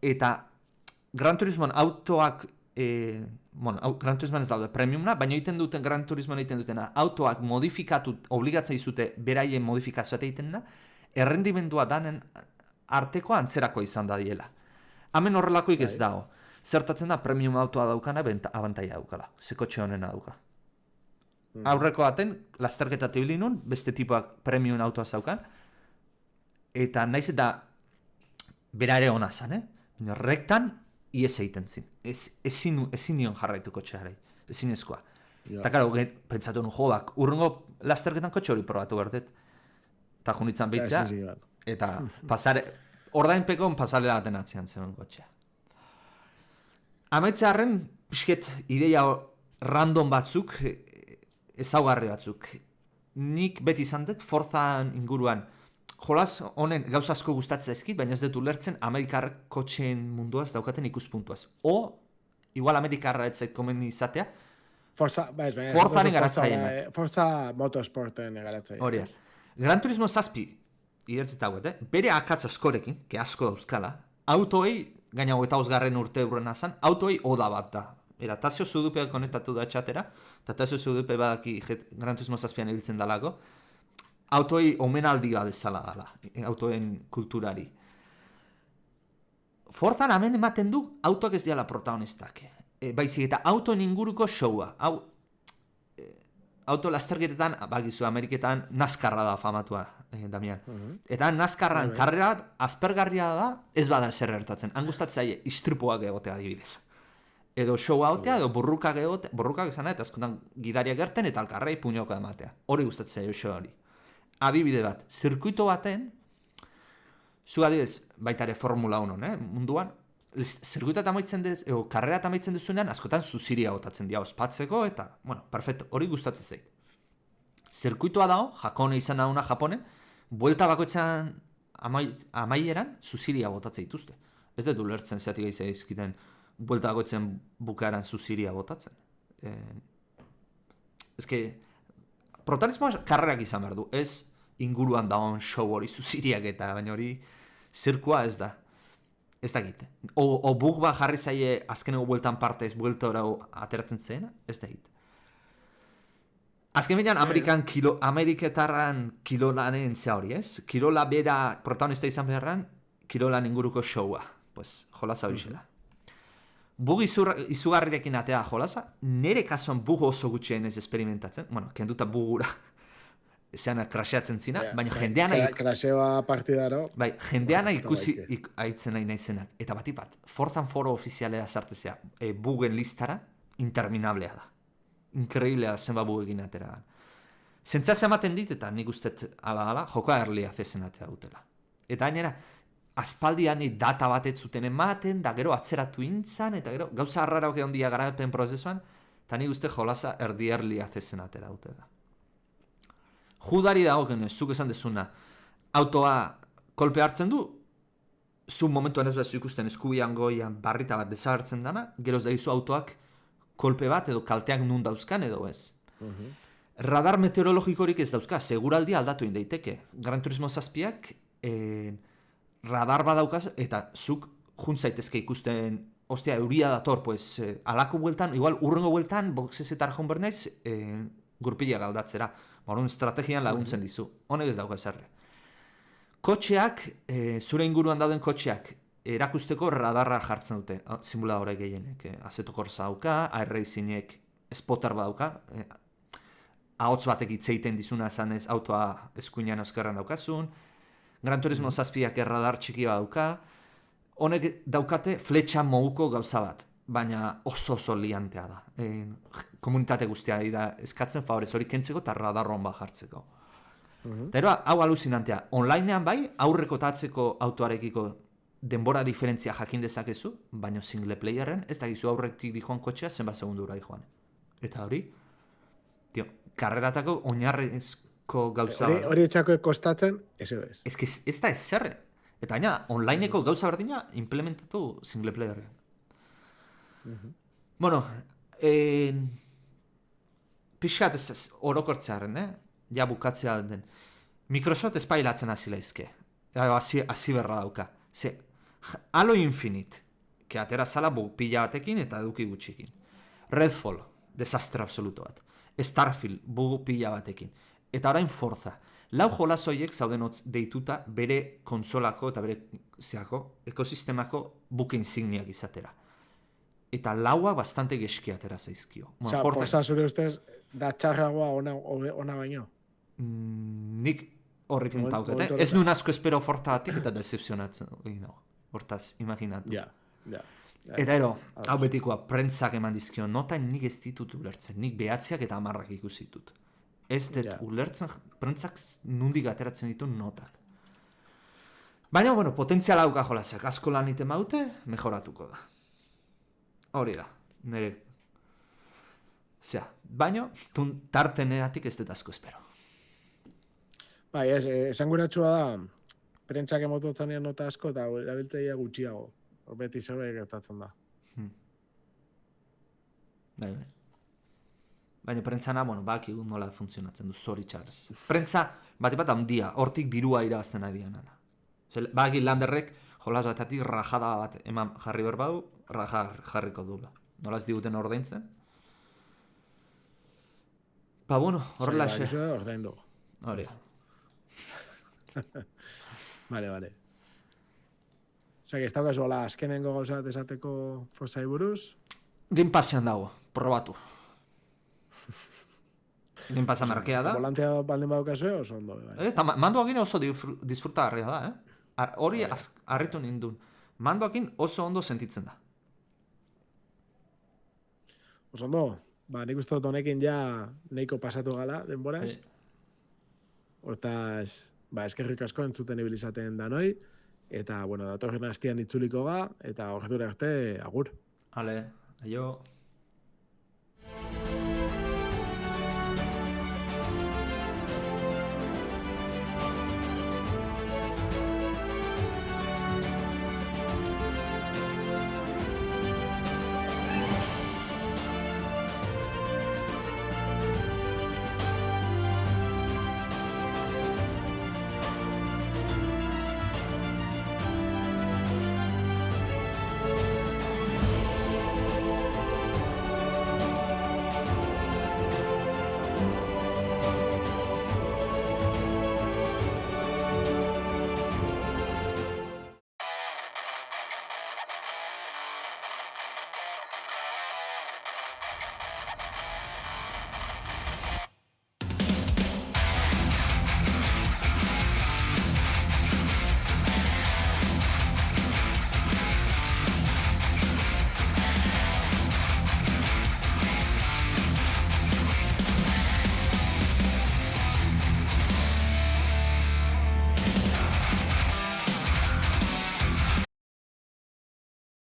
eta Gran Turismoan autoak, Gran Turismoan ez daude premiumna, baina Gran Turismoan egiten dutena, autoak modifikatu, obligatzen izute beraien modifikazioa egiten da, errendimendua danen arteko antzerako izan da diela. Hemen horrelakoik ez dago. Zertatzen da premium autoa daukana abantaia daukala, zekotxe honena dauka. Aurreko baten, lasterketa tibilinun, beste tipoak premium autoa zaukan, eta naiz eta bera ere hona zan, rektan ies egiten zin. Ezin nion jarraitu kotxearei, ezin ezkoa. Ja. Eta, karo, pentsatu nun, bak, urrengo lasterketan kotxe hori probatu berdet. Eta junitzen behitzea, Sí, bai. eta ordainpekon pasarela baten atzean zegoen kotxea. Amaitzearen, pixket, ideia random batzuk, ezaugarri batzuk. Nik beti izan dut, Forzan inguruan, jolas honen gauza asko gustatzen zaizkit, baina ez dut ulertzen Amerikar kotxeen munduaz daukaten ikuspuntuaz. Igual Amerikarra etzait komen izatea, Forzaren garatzaien. Forza Motorsporten garatzaien. Hori, Gran Turismo 7, idertzita hauet, bere akatz askorekin, ke asko dauzkala, autoei, gaina 25. urte urren azan, autoei oda bat da. Era, Tazio Zudupea konektatu da txatera, eta Tazio Zudupe badaki Gran Turismo 7an ibiltzen dalako, autoei omenaldi bat bezala dala, autoen kulturari. Forzan hemen ematen du, autoak ez diala protagonistak. Baizik eta autoen inguruko showa. Auto lasterketetan, bakizu, Ameriketan NASCARra da famatua, Damian. Eta NASCARran karrera bat aspergarria da, ez bada ezer gertatzen. Han gustatzaile istripuak egotea adibidez. Edo show outea, edo burrukak izan eta azkontan gidaria gerten eta alkarrei puñoka ematea. Hori gustatzaile show hori. Adibide bat, zirkuito baten, zu adibidez, baita ere Formula 1, munduan, zirkuita amaitzen karrera amaitzen duzunean, askotan zuziria botatzen dira ospatzeko, eta, bueno, perfecto, hori gustatzen zait. Zirkuitoa dago, Jakone izan dauna Japonen, buelta bakoitzan amaieran zuziria botatzen dituzte. Ez dut ulertzen zeatik izkiten buelta bakoitzen bukaeran zuziria botatzen. Protagonismoa karrerak izan behar du, ez inguruan dagoen show hori zuziriak eta, baina hori zirkua ez da. Ez dakit. O bug bat jarri zaie azkeneko bueltan partez buelta horau ateratzen zena, ez dakit. Azken bidean, Ameriketarran kirolanen zea hori, ez? Kirola bera protagonista izan beharran, kirolan inguruko showa. Pues, jolaza bizela. Bug izugarrirekin atea jolaza, nire kasuan bug oso gutxien ez experimentatzen. Bueno, kenduta bugura zeana krasheatzen zina, baina jendean krasheoa partidaro. Bai, jendean ikusi aitzen nahi naizenak. Eta bat, Forzan foro ofizialea sartzea, bugen listara, interminablea da. Inkreiblea zenba bugegin atera. Zentzazia ematen dit, eta nik ustet ala, jokoa erlia zezen atea dutela. Eta gainera, aspaldian data bat ez zuten ematen, da gero atzeratu intzan, eta gero gauza harrara oke ondia garapen prozesuan, eta nik uste jolaza erlia zezen atera dutela. Judari dago, zuk esan dezuna, autoa kolpe hartzen du, zu momentuan ez bezu ikusten eskubian goian barrita bat desagertzen dana, geroz da izu autoak kolpe bat edo kalteak nun dauzkan edo ez. Radar meteorologikorik ez dauzka, seguraldia aldatu indaiteke. Gran Turismo 7ak radar bat daukaz eta zuk juntzaitezke ikusten, ostia, euria dator, pues, alako bueltan, igual urrengo bueltan, boxezetar joan behar naiz, gurpila galdatzera. Horren estrategian laguntzen dizu. Honek ez dauka ezarre. Kotxeak, zure inguruan dauden kotxeak, erakusteko radarra jartzen dute, simuladore gehienek. Assetto Corsa dauka, iRacingek spotter badauka, ahots batek hitzeiten dizuna esanez autoa eskuinean euskarran daukazun, Gran Turismo 7ak radar txiki badauka, honek daukate fletxa moguko gauza bat, baina oso liantea da. Komunitate guztia da eskatzen favorez hori kentzeko eta radarron bat jartzeko. Eta hau aluzinantea. Onlinean bai, aurreko tatzeko autoarekiko denbora diferentzia jakin dezakezu, baina single playerren ez dakizu aurretik dijoan kotxea zenbat segundura dijoan. Eta hori, karreratako oinarrezko gauza bat. Hori etxako kostatzen, ez. Ez da ez zerre. Eta gaina, onlineko gauza berdina implementatu single playerren. Bueno, pixkat ez orokortzearen, ja bukatzea den. Microsoft espailatzen hasi laizke. Hasi berra dauka. Halo Infinite, que atera zala pila batekin eta eduki gutxikin. Redfall, desastre absoluto bat. Starfield, bugu pila batekin. Eta orain Forza. Lau jolazoiek zauden deituta bere konsolako eta bere ekosistemako buke insigniak izatera. Eta laua bastante geski atera zaizkio. Forza zure ustez, da txarragoa ona baino? Nik horri pintaukete. Ez nuen asko espero Forzatik eta decepzionatzen. Hortaz, imaginatu. Ja. Eta ero, hau betikoa, prentzak eman dizkio nota, nik ez ditut ulertzen, nik 9 eta 10 ikusi ditut. Ez dut ulertzen, prentzak nundik ateratzen ditu notak. Baina, bueno, potentziala auka jolasak, asko lan iten baute, mejoratuko da. Hori da, nire... Zea, baina, tarteneatik ez dut asko espero. Bai, esan guratxua da, prentzak emototzanean nota asko eta erabiltzeia gutxiago. Beti zerbait gertatzen da. Bai. Baina prentzana, bueno, bakigu nola funtzionatzen du, zoritxarrez. Prentza, bat handia, hortik dirua irabazten ari diana da. Baki Landerrek, jolas batatik rajada bat eman jarri berbau, jarriko dula. Nola ez diguten ordaintzen? Ba, bueno, horrela xe. Ordain dugu. Hori. Vale. Osea, ez daukazu hola azkenengo gauza bat esateko Forzai buruz? Game Passean dago, probatu. Game Passa merkea da. Volantea baldin badaukazu oso ondo. Eta mandoakin oso disfrutagarria da, Hori harritu nindun. Mandoakin oso ondo sentitzen da. Oso ondo, nik uste dut honekin ja nahiko pasatu gala denboraz. Hortaz, eskerrik asko entzuten ibilizaten danoi. Eta, bueno, datorren hastian itzuliko ga, eta ordura arte, agur. Ale, aio.